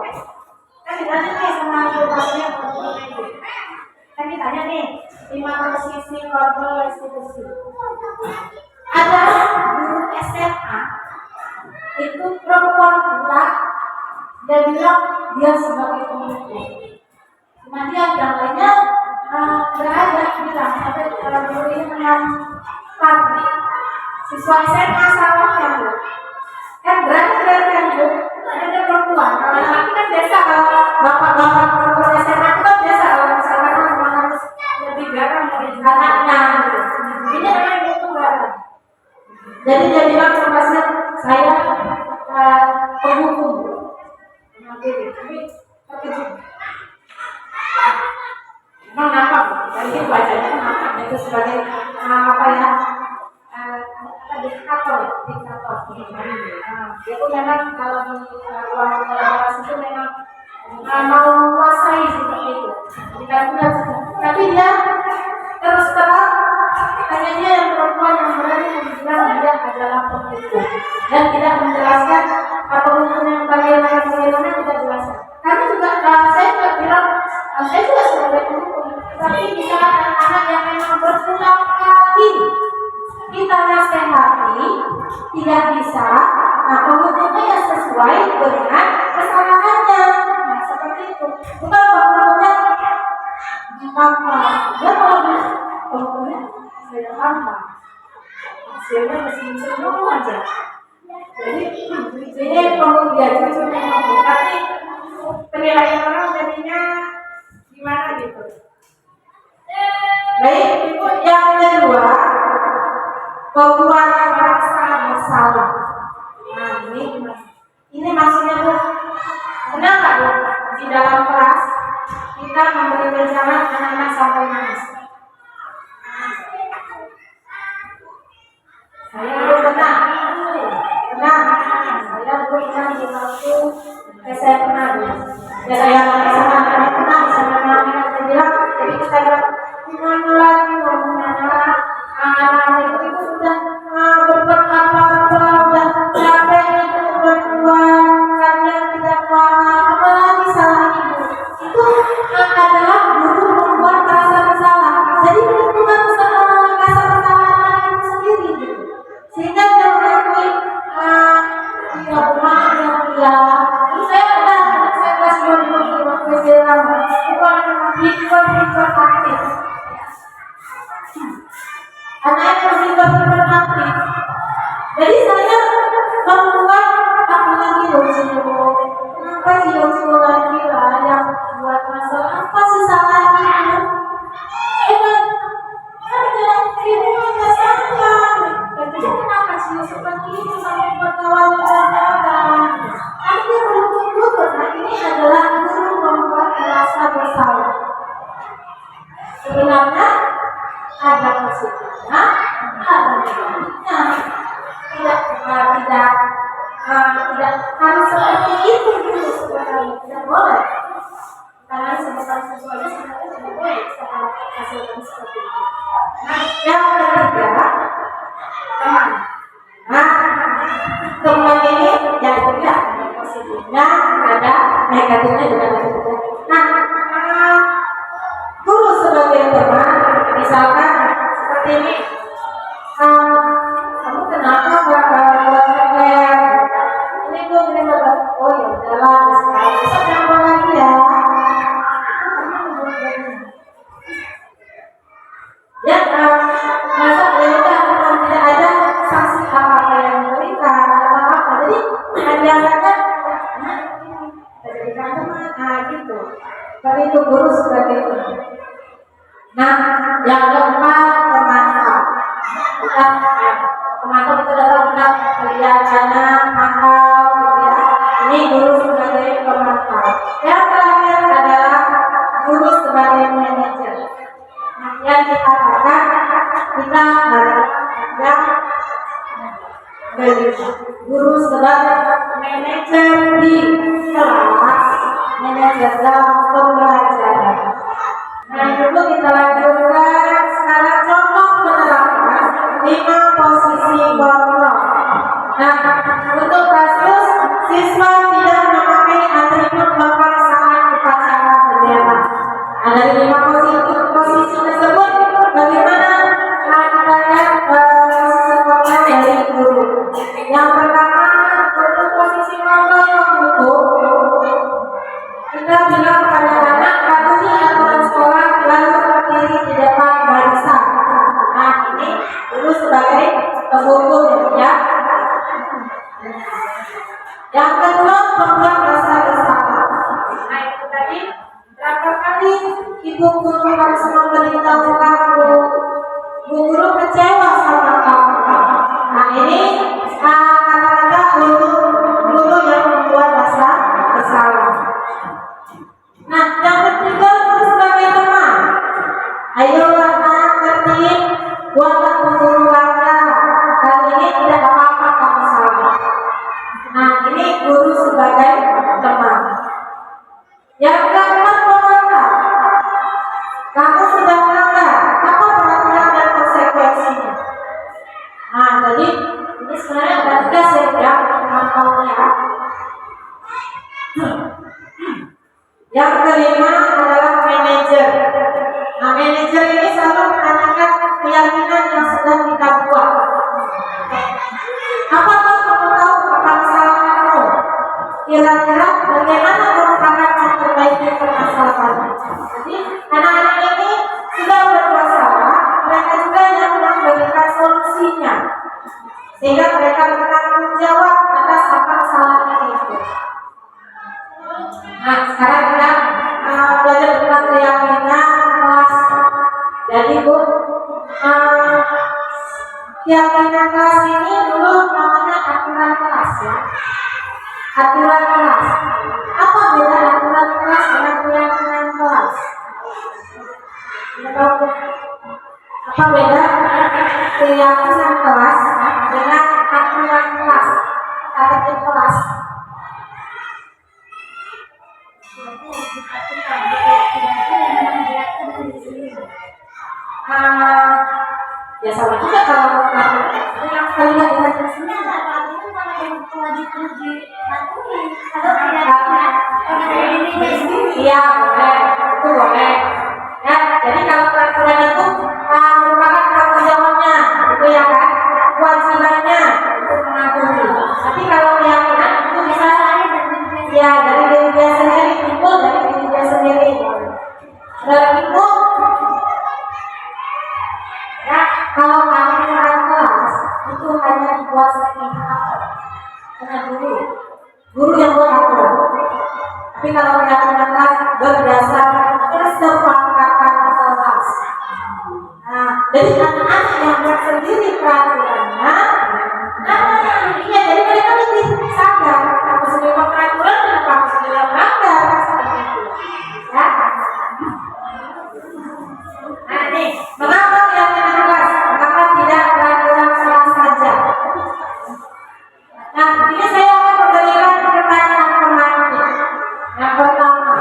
S1: kan ditanya nih sama pasnya kan ditanya nih 5 posisi kontrol restitusi. Ada guru SMA itu perempuan pula dia bilang dia sebagai pendukung. Cuma dia yang lainnya nggak ada bilang ada guru ini menyampaikan siswa SMA salahnya bu. Kan berarti kan bu ada perempuan. Kalau laki kan biasa kalau bapak-bapak perempuan SMA itu kan biasa kalau misalkan memang harus lebih garang dari anaknya. Ini memang itu garang. Jadi dia bilang sama saya penghukum. Tapi terkejut. Memang nampak. Jadi bacanya nampak itu sebagai apa ya? Diktator. Itu memang kalau di ruang kolaborasi itu memang mau menguasai seperti itu. Tapi dia terus terang hanya dia yang perempuan yang berani bilang dia adalah penghukum dan tidak menjelaskan penghukum yang bagaimana tidak jelaskan. Kami juga saya juga bilang saya juga sebagai penghukum, tapi bisa anak-anak yang memang berulang kali kita nasihati tidak bisa, penghukumnya yang sesuai dengan kesalahannya. Nah seperti itu. Bukan penghukumnya apa? Dia kalau penghukumnya sudah apa? Hasilnya mesti semua aja. Jadi ini penghukum dia cuma penghukum, tapi penilaian orang jadinya gimana gitu. Baik, itu yang kedua. Membuat merasa bersalah. Nah ini maksudnya bu, benar nggak bu? Di dalam kelas kita memberi penjelasan anak-anak sampai nangis. Saya dulu pernah. Saya dulu pernah di waktu saya pernah dulu. Ya saya sama anak pernah sama anak saya bilang, jadi kita bilang gimana lagi anak-anak itu sudah berbuat apa-apa, sudah capek itu berbuat kalian tidak paham, apalagi salah ibu. Itu adalah guru membuat rasa bersalah. Jadi bukan rasa bersalah itu sendiri, gitu. Sehingga dia mengakui ya maaf ya. Saya pernah saya kelas 20 waktu SMA bukan aktif. Anaknya masih beraktif. Jadi saya membuat apalagi Yoshio. Kenapa si Yoshio lagi lah yang buat masalah? Apa sih salahnya? Kan dalam kehidupan nggak salah. Jadi kenapa si seperti itu sampai berkawan dengan Tapi dia belum lutut. Nah ini adalah guru membuat rasa bersalah. Sebenarnya ada positifnya, ada negatifnya. Tidak harus seperti itu gitu sebenarnya, tidak boleh. Karena sebutan sesuatu sebenarnya tidak boleh setelah hasilkan seperti itu. Nah, yang ketiga, teman. Nah, teman ini yang ketiga ada positifnya, ada negatifnya juga negatifnya. Nah, guru sebagai teman, misalkan seperti ini, kamu kenapa buat reker? Ini gue beli babat, oh ya udahlah, besok nyambung lagi ya. Ya, masa ya udah tidak ada sanksi apa-apa yang diberikan, apa-apa. Jadi hanya kita jadikan teman, gitu. Tapi itu guru sebagai teman. Nah, yang keempat pemantau. Pemantau itu adalah kita melihat sana, mantau, gitu ya. Ini guru sebagai pemantau. Yang terakhir adalah guru sebagai manajer. Nah, yang kita katakan kita adalah yang guru sebagai manajer di kelas, manajer dalam pembelajaran. Nah, dulu kita lanjutkan sekarang contoh penerapan 5 posisi kontrol. Nah, untuk kasus siswa tidak memakai atribut pemeriksaan upacara bendera. Nah, dari 5 posisi tersebut, bagaimana kita lihat posisi kontrol dari guru. Yang pertama, untuk posisi kontrol guru, kita bilang kepada anak patuhi aturan sekolah lalu berdiri di depan barisan. Nah, ini guru sebagai penghukum ya. Yang kedua, membuat rasa bersalah. Nah, itu tadi berapa kali ibu guru harus memberitahukan bu guru kecewa sama kamu. Nah, ini kata-kata untuk guru yang membuat rasa bersalah. Nah, yang ketiga guru sebagai teman. Ayo anak tertib, buatlah guru warga. Kali ini tidak apa-apa kamu salah. Nah, ini guru sebagai teman. Yang keempat, pemantau. Kamu sudah melanggar, apa peraturan dan konsekuensinya? Nah, jadi ini sebenarnya ada tugas ya pemantaunya. Yang kelima adalah manajer. Nah, manajer ini selalu menanyakan keyakinan yang sedang kita buat. Apakah kamu tahu apa masalah kamu? Kira-kira bagaimana kamu akan memperbaiki permasalahannya? Jadi anak-anak ini sudah bermasalah, mereka juga yang memberikan solusinya, sehingga mereka bertanggung jawab atas apa kesalahannya itu. Nah, sekarang kita belajar tentang keyakinan kelas. Jadi bu, keyakinan kelas ini dulu namanya aturan kelas ya. Aturan kelas. Apa beda aturan kelas dengan keyakinan kelas? Apa beda keyakinan kelas dengan aturan kelas? Tertib kelas. Ya sama juga kalau yang sekali lagi di sini itu kalau yang kewajiban dipatuhi kalau tidak iya boleh itu boleh ya. Jadi kalau peraturan itu merupakan tanggung jawabnya itu ya kan, kewajibannya untuk mematuhi. Tapi kalau keyakinan itu bisa ya dari diri dia sendiri, timbul dari diri dia sendiri. Dari itu ya, kalau aturan kelas itu hanya dibuat sepihak, hanya guru yang buat aturan. Tapi kalau aturan kelas berdasar kesepakatan kelas. Nah, jadi anak-anak yang buat sendiri peraturannya, iya, jadi mereka lebih sadar. Aku sendiri buat peraturan, kenapa aku sendiri melanggar? Seperti itu. Ya. Nah, nih, mengapa keyakinan kelas? Mengapa tidak peraturan kelas saja? Nah, ini saya akan memberikan pertanyaan pemantik. Yang pertama,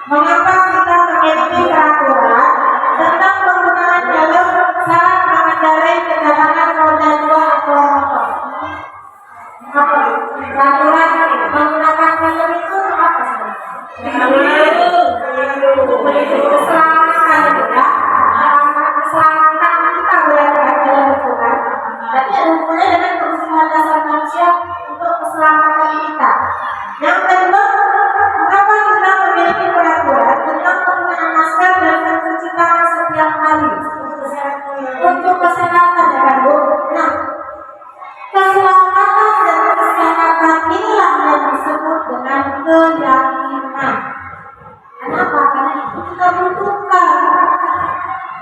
S1: mengapa keyakinan. Kenapa? Karena itu kita butuhkan.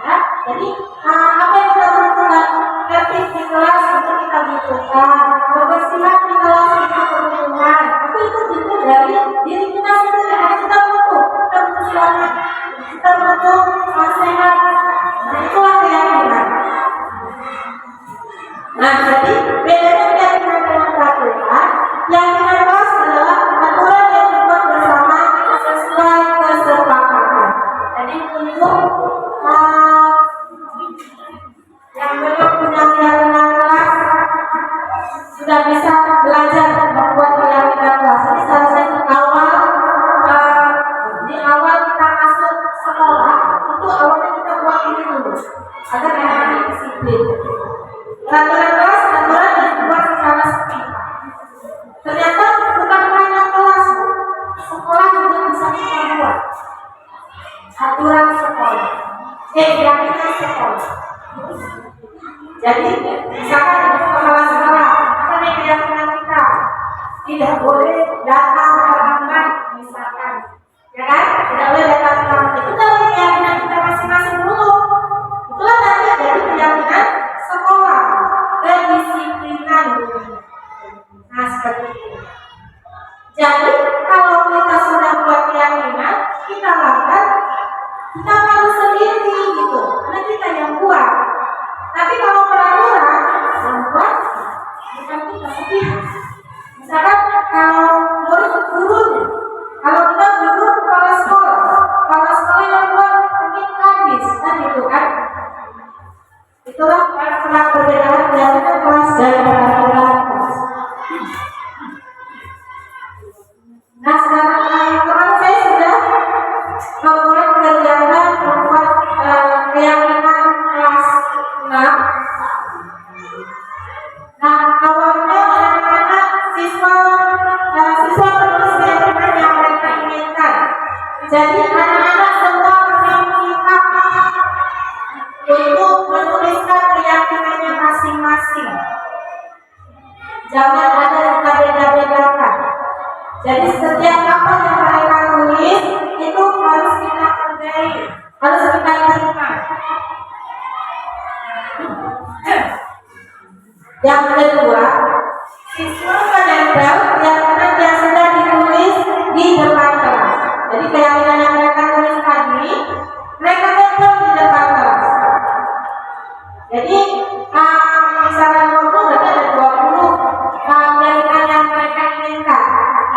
S1: Ya, jadi apa yang kita butuhkan? Tertib di kelas itu kita butuhkan. Kebersihan di kelas kita butuhkan. Tapi itu juga dari diri kita sendiri. Karena kita butuh selamat, kita butuh sehat. Nah, itulah keyakinan. Nah, jadi bedanya keyakinan dengan peraturan. Keyakinan kelas adalah aturan yang dibuat bersama sesuai kesepakatan. Jadi untuk yang belum punya keyakinan kelas sudah bisa belajar membuat keyakinan kelas. Jadi seharusnya di awal kita masuk sekolah itu awalnya kita buat ini dulu agar anak-anak disiplin. Peraturan kelas aturan yang dibuat secara sepihak. Ternyata bukan hanya kelas, sekolah juga bisa kita buat aturan sekolah. Keyakinan sekolah. Jadi misalkan untuk kepala sekolah, apa nih keyakinan kita? Tidak boleh datang terlambat, misalkan, ya kan? Tidak boleh datang terlambat. Itu dari keyakinan kita masing-masing dulu. Itulah tadi dari keyakinan sekolah, kedisiplinan. Nah, seperti itu. Jadi kalau kita sudah buat keyakinan, kita langgar, kita harus sendiri gitu, karena kita yang buat. Tapi kalau peraturan yang buat bukan kita sendiri. Misalkan kalau murid gurunya, kalau kita guru kepala sekolah yang buat mungkin habis kan itu kan. Itulah perbedaan keyakinan kelas dan peraturan kelas. Nah, sekarang kemarin saya sudah membuat kegiatan membuat keyakinan kelas 6. Nah, awalnya anak-anak siswa menulis keyakinan yang mereka inginkan. Jadi anak-anak semua memiliki hak untuk menuliskan keyakinannya masing-masing. Jangan ada yang beda-bedakan. Jadi setiap apa yang mereka tulis itu harus kita hargai, harus kita terima. Yang kedua, siswa menempel keyakinan yang sudah ditulis di depan kelas. Jadi keyakinan yang mereka tulis tadi, mereka tempel di depan kelas. Jadi misalnya 20 berarti ada 20 keyakinan yang mereka inginkan.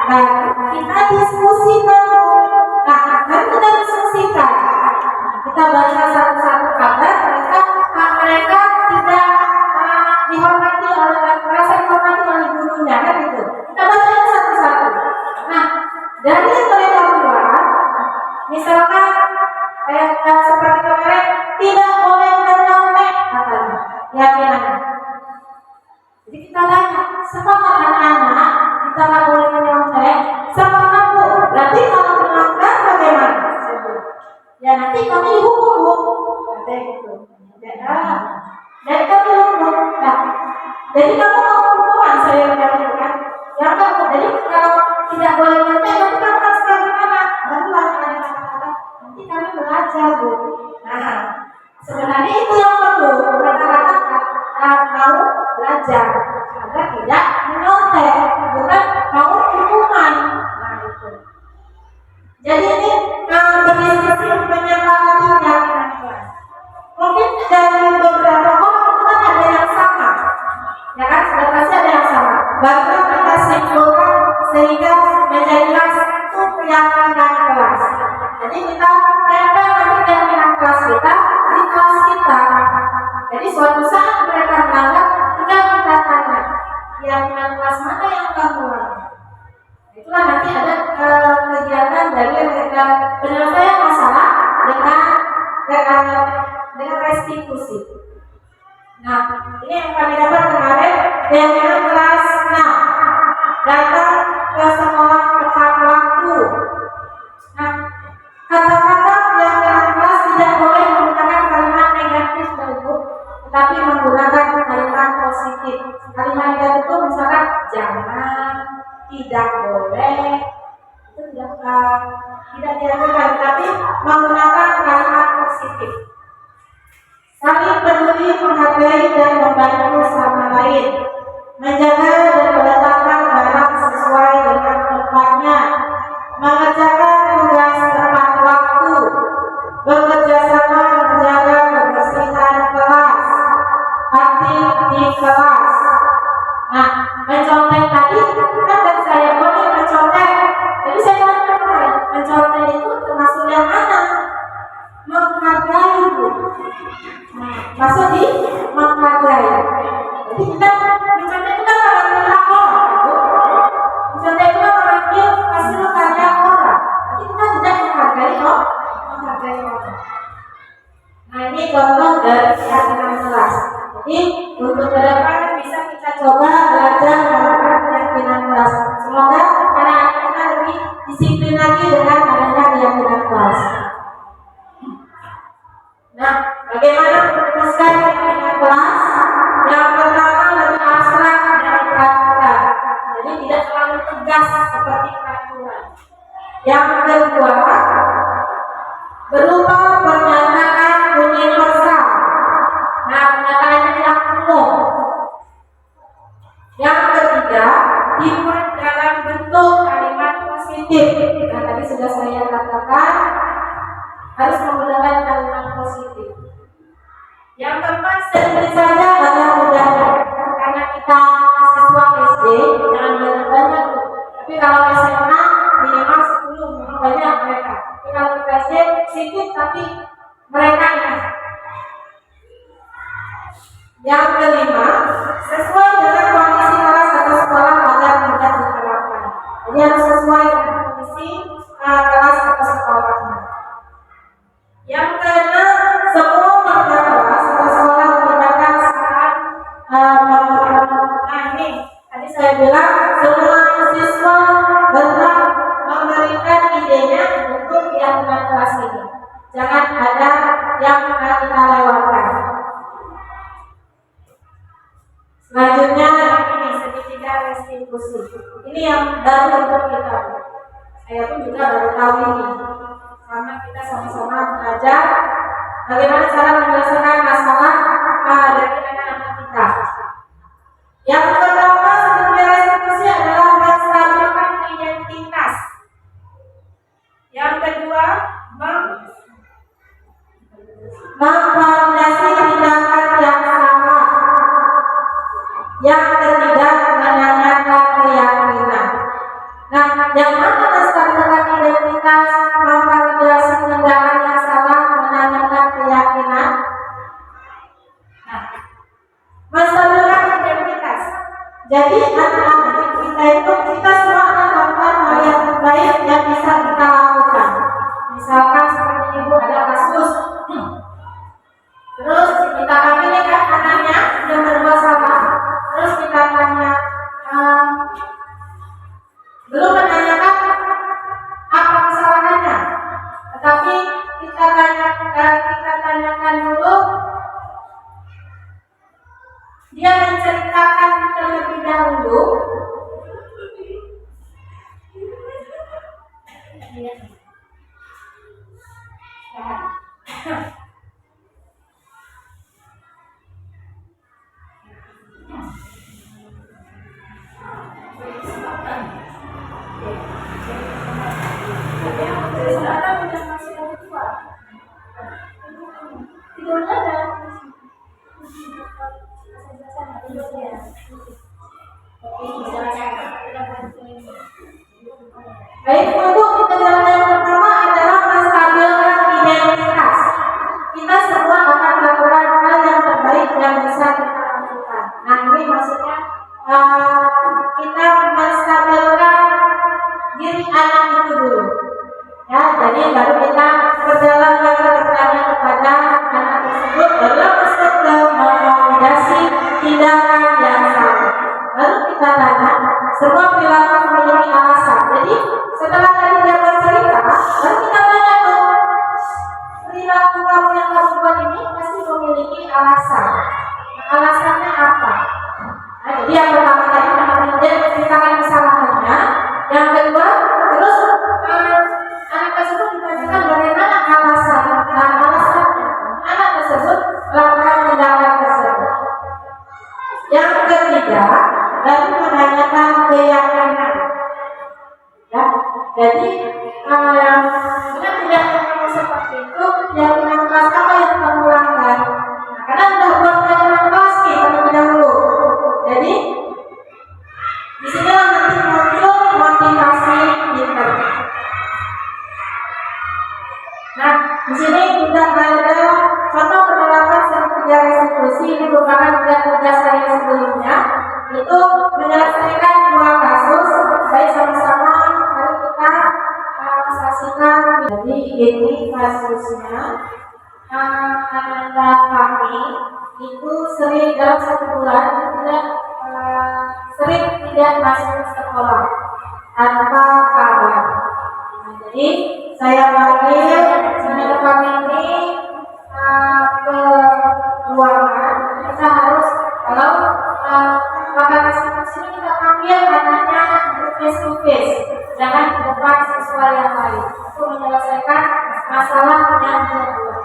S1: Nah, kita diskusikan. Nah, kan kita diskusikan. Kita baca satu-satu kabar mereka tidak dihormati oleh merasa dihormati oleh gurunya kan itu. Kita baca satu-satu. Nah, dari yang mereka buat, misalkan seperti kemarin tidak boleh menyontek katanya, keyakinannya. Jadi kita tanya, sepakat anak-anak kita nggak boleh menyontek, sepakat bu. Berarti kalau melanggar bagaimana? Ya nanti kami hukum bu. Katanya gitu. Dan kami hukum. Nah, jadi kamu mau hukuman saya bilang kan? Ya enggak. Jadi kalau tidak boleh menyontek, nanti kamu harus bagaimana? Baru ada kata-kata. Nanti kami belajar bu. Nah, sebenarnya itu yang perlu. Kata-kata mau belajar agar tidak menyontek, bukan mau hukuman. Nah itu. Jadi ini berdiskusi menyepakati keyakinan kelas. Mungkin dari beberapa orang itu kan ada yang sama, ya kan? Sudah pasti ada yang sama. Baru kita simpulkan sehingga menjadilah satu keyakinan kelas. Jadi kita tempel nanti keyakinan kelas kita di kelas kita. Jadi suatu saat mereka melanggar, tinggal kita tanya, keyakinan kelas mana yang kamu langgar? Itulah nanti ada kegiatan dari mereka penyelesaian masalah dengan restitusi. Nah, ini yang kami dapat kemarin, keyakinan kelas 6 datang ke sekolah tepat waktu. Nah, kata-kata keyakinan kelas tidak boleh menggunakan kalimat negatif dan buruk, tetapi menggunakan kalimat positif. Kalimat negatif itu misalkan jangan, tidak boleh, tidak dilakukan, tapi menggunakan kalimat positif. Saling peduli, menghargai dan membantu sama lain, menjaga dan meletakkan barang sesuai dengan tempatnya, mengerjakan tugas tepat waktu, bekerja sama menjaga kebersihan kelas, aktif di kelas. Nah, mencontek tadi kan saya boleh mencontek. Jadi saya tanya kemarin, mencontek itu termasuk yang mana? Menghargai itu. Masuk di menghargai. Jadi kita mencontek itu kan orang bilang orang, mencontek itu kan orang bilang hasil karya orang. Jadi kita tidak menghargai orang. Nah, ini contoh dari keyakinan kelas. Jadi untuk ke depan bisa kita coba belajar melakukan keyakinan kelas. Semoga anak-anak kita lebih disiplin lagi dengan adanya keyakinan kelas. Nah, bagaimana merumuskan keyakinan kelas? Yang pertama lebih abstrak dari peraturan. Jadi tidak terlalu tegas seperti peraturan. Yang kedua berupa pernyataan universal. Nah, pernyataan yang umum. Yang ketiga, dibuat dalam bentuk kalimat positif. Nah, tadi sudah saya katakan harus menggunakan kalimat positif. Yang keempat, sedikit saja agar mudahnya. Karena kita siswa SD, jangan banyak-banyak tuh. Tapi kalau SMA minimal 10, memang banyak mereka. Tapi kalau kita SD sedikit tapi mereka ingat. Yang kelima, sesuai dengan kondisi kelas atau sekolah agar mudah diterapkan. Jadi harus sesuai dengan kondisi kelas atau sekolahnya. Yang keenam, semua warga kelas atau sekolah melibatkan saat nah ini tadi saya bilang semua siswa berhak memberikan idenya untuk keyakinan kelas ini. Jangan ada yang kita lewatkan. Selanjutnya ini segitiga restitusi. Ini yang baru untuk kita. Saya pun juga baru tahu ini. Karena kita sama-sama belajar bagaimana cara menyelesaikan masalah dari anak-anak kita. Yang pertama segitiga restitusi adalah menstabilkan identitas. Yang kedua, memvalidasi tindakan yang salah. Yang ketiga, menanyakan keyakinan. Nah, yang mana menstabilkan identitas, memvalidasi tindakan yang salah, menanyakan keyakinan? Nah, menstabilkan identitas. Jadi anak-anak kita itu kita semua akan melakukan hal yang terbaik yang bisa kita lakukan. Misalkan seperti ibu ada kasus, terus kita pilih kan anaknya yang berbuat salah, terus kita tanya, belum menanyakan apa kesalahannya, tetapi kita tanyakan dulu, dia menceritakan terlebih dahulu. Baik, untuk perjalanan yang pertama adalah menstabilkan identitas. Kita semua akan melakukan hal yang terbaik yang bisa kita lakukan. Nah, ini maksudnya kita menstabilkan diri anak itu dulu. Ya, jadi baru kita berjalan lagi bertanya kepada anak tersebut, baru masuk ke memvalidasi tindakan yang salah. Baru kita tanya, semua perilaku memiliki alasan. Jadi setelah tadi dia bercerita, baru kita tanya tuh, perilaku kamu yang kamu buat ini pasti memiliki alasan. Nah, alasannya apa? Nah, jadi yang pertama tadi dia menceritakan kesalahannya. Yang kedua, terus Jika tidak ketemu seperti itu, keyakinan kelas apa yang kamu langgar? Nah, karena sudah buat keyakinan kelas nih terlebih dahulu. Jadi di sini nanti muncul motivasi kita. Nah, di sini juga ada contoh penerapan kerja restitusi. Ini merupakan kerja saya sebelumnya. Itu menyelesaikan dua kasus, baik sama-sama. Mari kita saksikan. Jadi ini kasusnya. Anak kami itu sering dalam 1 bulan sering tidak masuk sekolah tanpa kabar. Jadi saya panggil saudara kami ini ke ruangan. Kita harus kalau maka sini kita panggil anaknya face to face, jangan di depan siswa yang lain untuk menyelesaikan masalah yang kedua.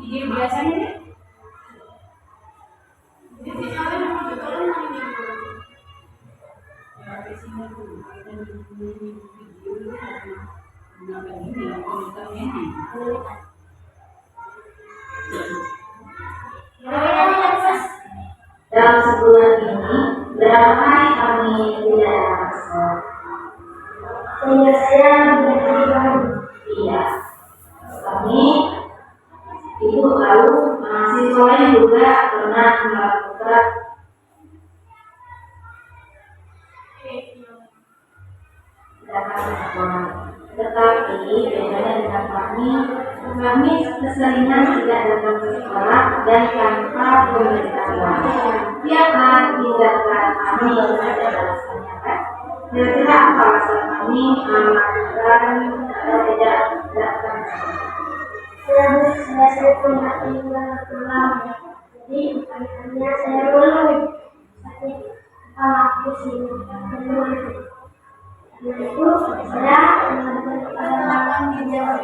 S2: Ide biasanya deh.
S3: Dalam sebulan ini, berapa hari kami tidak masuk? Saya tidak. Kami itu lalu mahasiswa lain juga pernah melakukan tetapi bedanya dengan kami keseringan tidak datang ke sekolah dan tanpa pemberitahuan. Dia akan tindakan kami ada alasannya kan? Kira-kira apa alasan kami melakukan atau tidak datang? Saya punya pulang, jadi akhirnya saya belum sakit kepala pusing itu saya akan menjawab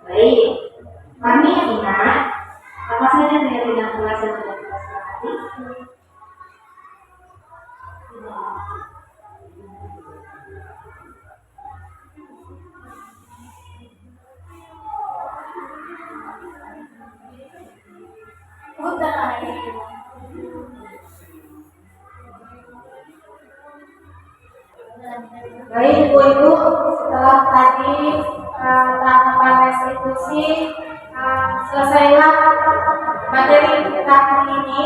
S3: baik, kami ingat apa saja keyakinan kelas yang sudah kita sepakati.
S1: Baik Ibu-Ibu, setelah tadi tahapan restitusi, selesailah materi kita hari ini.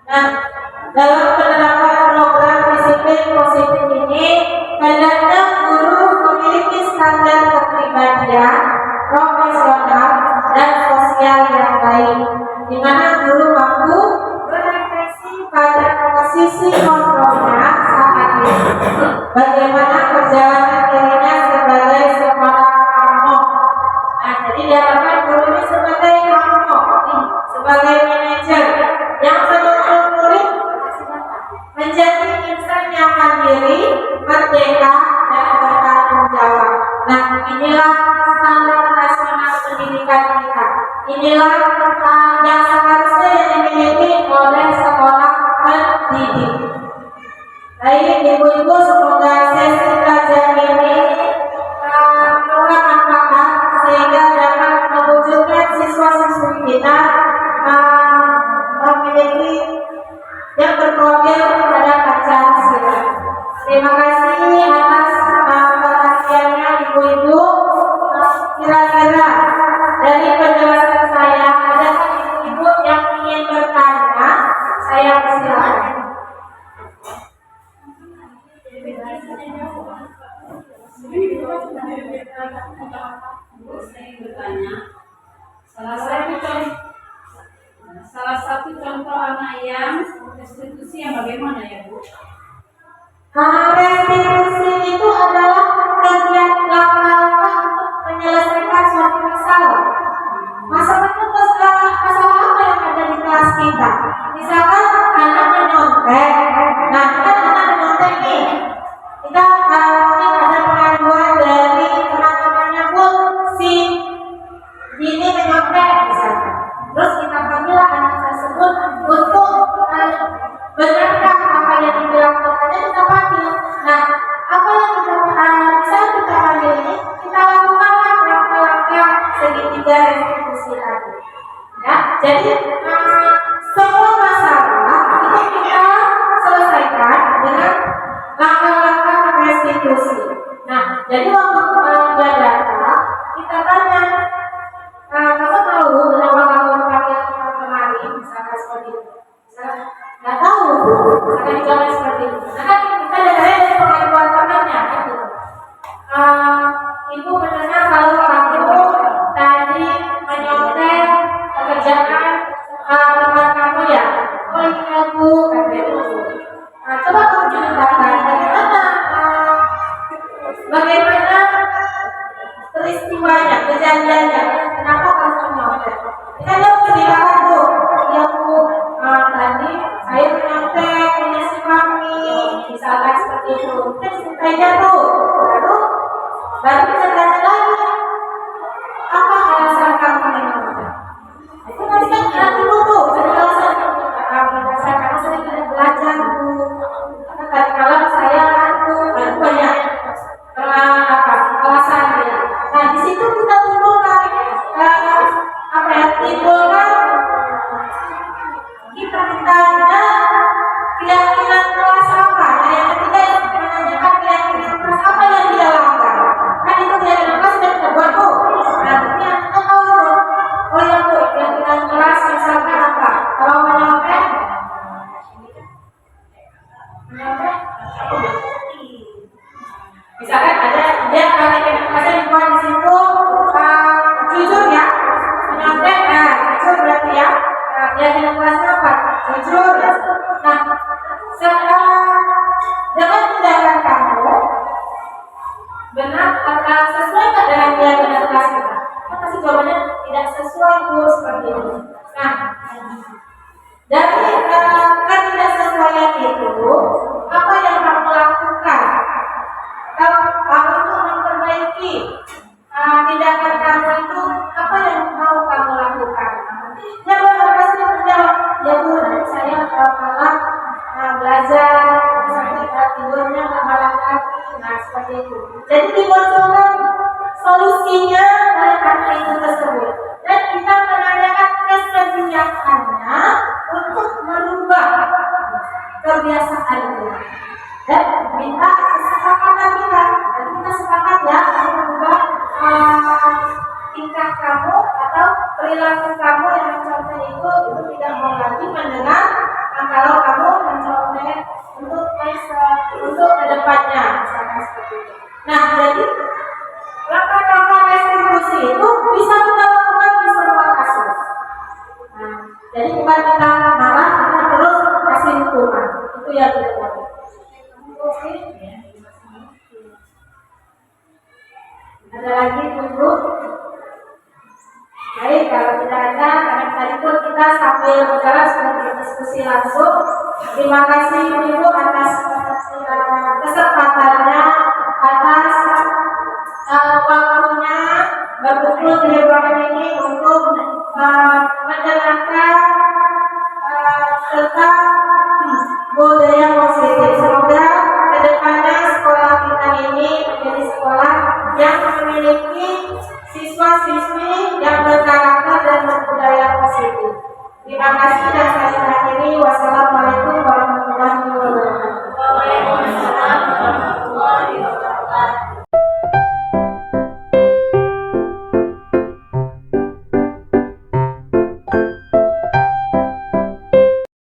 S1: Nah, dalam penerapan program disiplin positif ini, hendaknya guru memiliki standar kepribadian, profesional, dan sosial yang baik, di mana guru mampu berefleksi pada posisi kontrolnya saat ini. Bagaimana perjalanan dirinya sebagai seorang karmo. Nah, jadi diharapkan guru ini sebagai karmo, sebagai manajer yang menuntut murid menjadi insan yang mandiri, merdeka, dan bertanggung jawab. Nah, inilah standar nasional pendidikan kita. Inilah yang seharusnya dimiliki oleh seorang pendidik. Baik Ibu-Ibu, semoga sesi belajar ini bermanfaat sehingga dapat mewujudkan siswa-siswi kita memiliki yang berprofil pada Pancasila. Terima kasih atas perhatiannya Ibu-Ibu. Kira-kira dari penjelasan saya ada Ibu yang ingin bertanya? Saya persilakan.
S2: Saya bertanya, salah satu contoh anak yang restitusi yang bagaimana ya Bu?
S1: Restitusi itu adalah kegiatan langkah untuk menyelesaikan suatu masalah. Masalah itu masalah apa yang ada di kelas kita? Misalkan anak menyontek, nah kan anak menyontek nih. Kita mungkin ada pengaduan dari teman-temannya Bu, si ini menyontek misalkan. Terus kita panggil anak tersebut untuk benarkah apa yang dilakukannya, kita panggil. Nah, apa yang kita bisa kita panggil ini, kita lakukanlah langkah-langkah segitiga restitusi tadi. Ya, jadi semua masalah itu kita selesaikan dengan langkah-langkah restitusi. Nah, jadi waktu dia datang, kita tanya, kamu tahu kenapa kamu panggil kemarin, misalkan seperti itu. Misalkan, nggak tahu, misalkan dijawab seperti itu. Nah, kan kita datangnya dari pengaduan temannya, kan gitu. Ibu menanya kalau kamu tadi menyontek pekerjaan teman kamu ya. Oh iya Bu, kan gitu. Nah, coba kamu ceritakan bagaimana peristiwanya, kejadiannya, kenapa kamu menyontek? Kita harus ceritakan tuh, ya Bu, tadi saya menyontek punya si kami, misalkan seperti itu. Kita ceritanya tuh, baru kita tanya lagi, apa alasan kamu menyontek? Itu nanti kan nanti dulu, ada alasan karena saya tidak belajar Bu. Karena tadi malam saya banyak alasannya. Nah, di situ kita timbulkan timbulkan kita tanya keyakinan kelas apa. Nah, yang ketiga yang menanyakan keyakinan kelas apa yang dia lakukan. Kan itu keyakinan kelas sudah kita buat tuh. Nah, ini yang kita tahu tuh. Oh ya Bu, keyakinan kelas misalkan apa? Kalau menyontek misalkan ada dia keyakinan kelasnya dibuat di situ jujur ya, menyontek, nah jujur berarti ya, keyakinan kelasnya apa? Jujur. Nah, dengan tindakan kamu benar atau sesuai dengan keyakinan kelas kita? Kita kasih jawabannya tidak sesuai Bu, seperti ini. Nah, dari kan tidak sesuai itu, apa yang kamu lakukan? Kalau kamu itu memperbaiki tindakan kamu itu, apa yang mau kamu lakukan? Ya benar, pasti menjawab, ya Bu, saya malah belajar, misalnya tidurnya malam lagi, nah seperti itu. Jadi dimunculkan solusinya oleh karena itu tersebut, dan kita menanyakan kesediaannya untuk merubah kebiasaan itu. Dan minta kesepakatan kita, dan kita sepakat ya merubah tingkah kamu atau perilaku kamu yang mencontoh itu tidak mau lagi mendengar kalau kamu mencontoh untuk kedepannya, misalkan seperti itu. Nah, jadi langkah-langkah restitusi itu bisa kita lakukan di semua kasus. Nah, jadi bukan kita marah, kita terus kasih hukuman. Itu yang kita lakukan. Ada lagi tunggu. Baik, kalau tidak ada, karena tadi pun kita sambil berjalan sudah berdiskusi langsung. Terima kasih Ibu atas kesempatannya, atas waktunya berkumpul di ruangan ini untuk mendengarkan tentang budaya positif. Semoga kedepannya sekolah kita ini menjadi sekolah yang memiliki siswa-siswi yang berkarakter dan berbudaya positif. Terima kasih.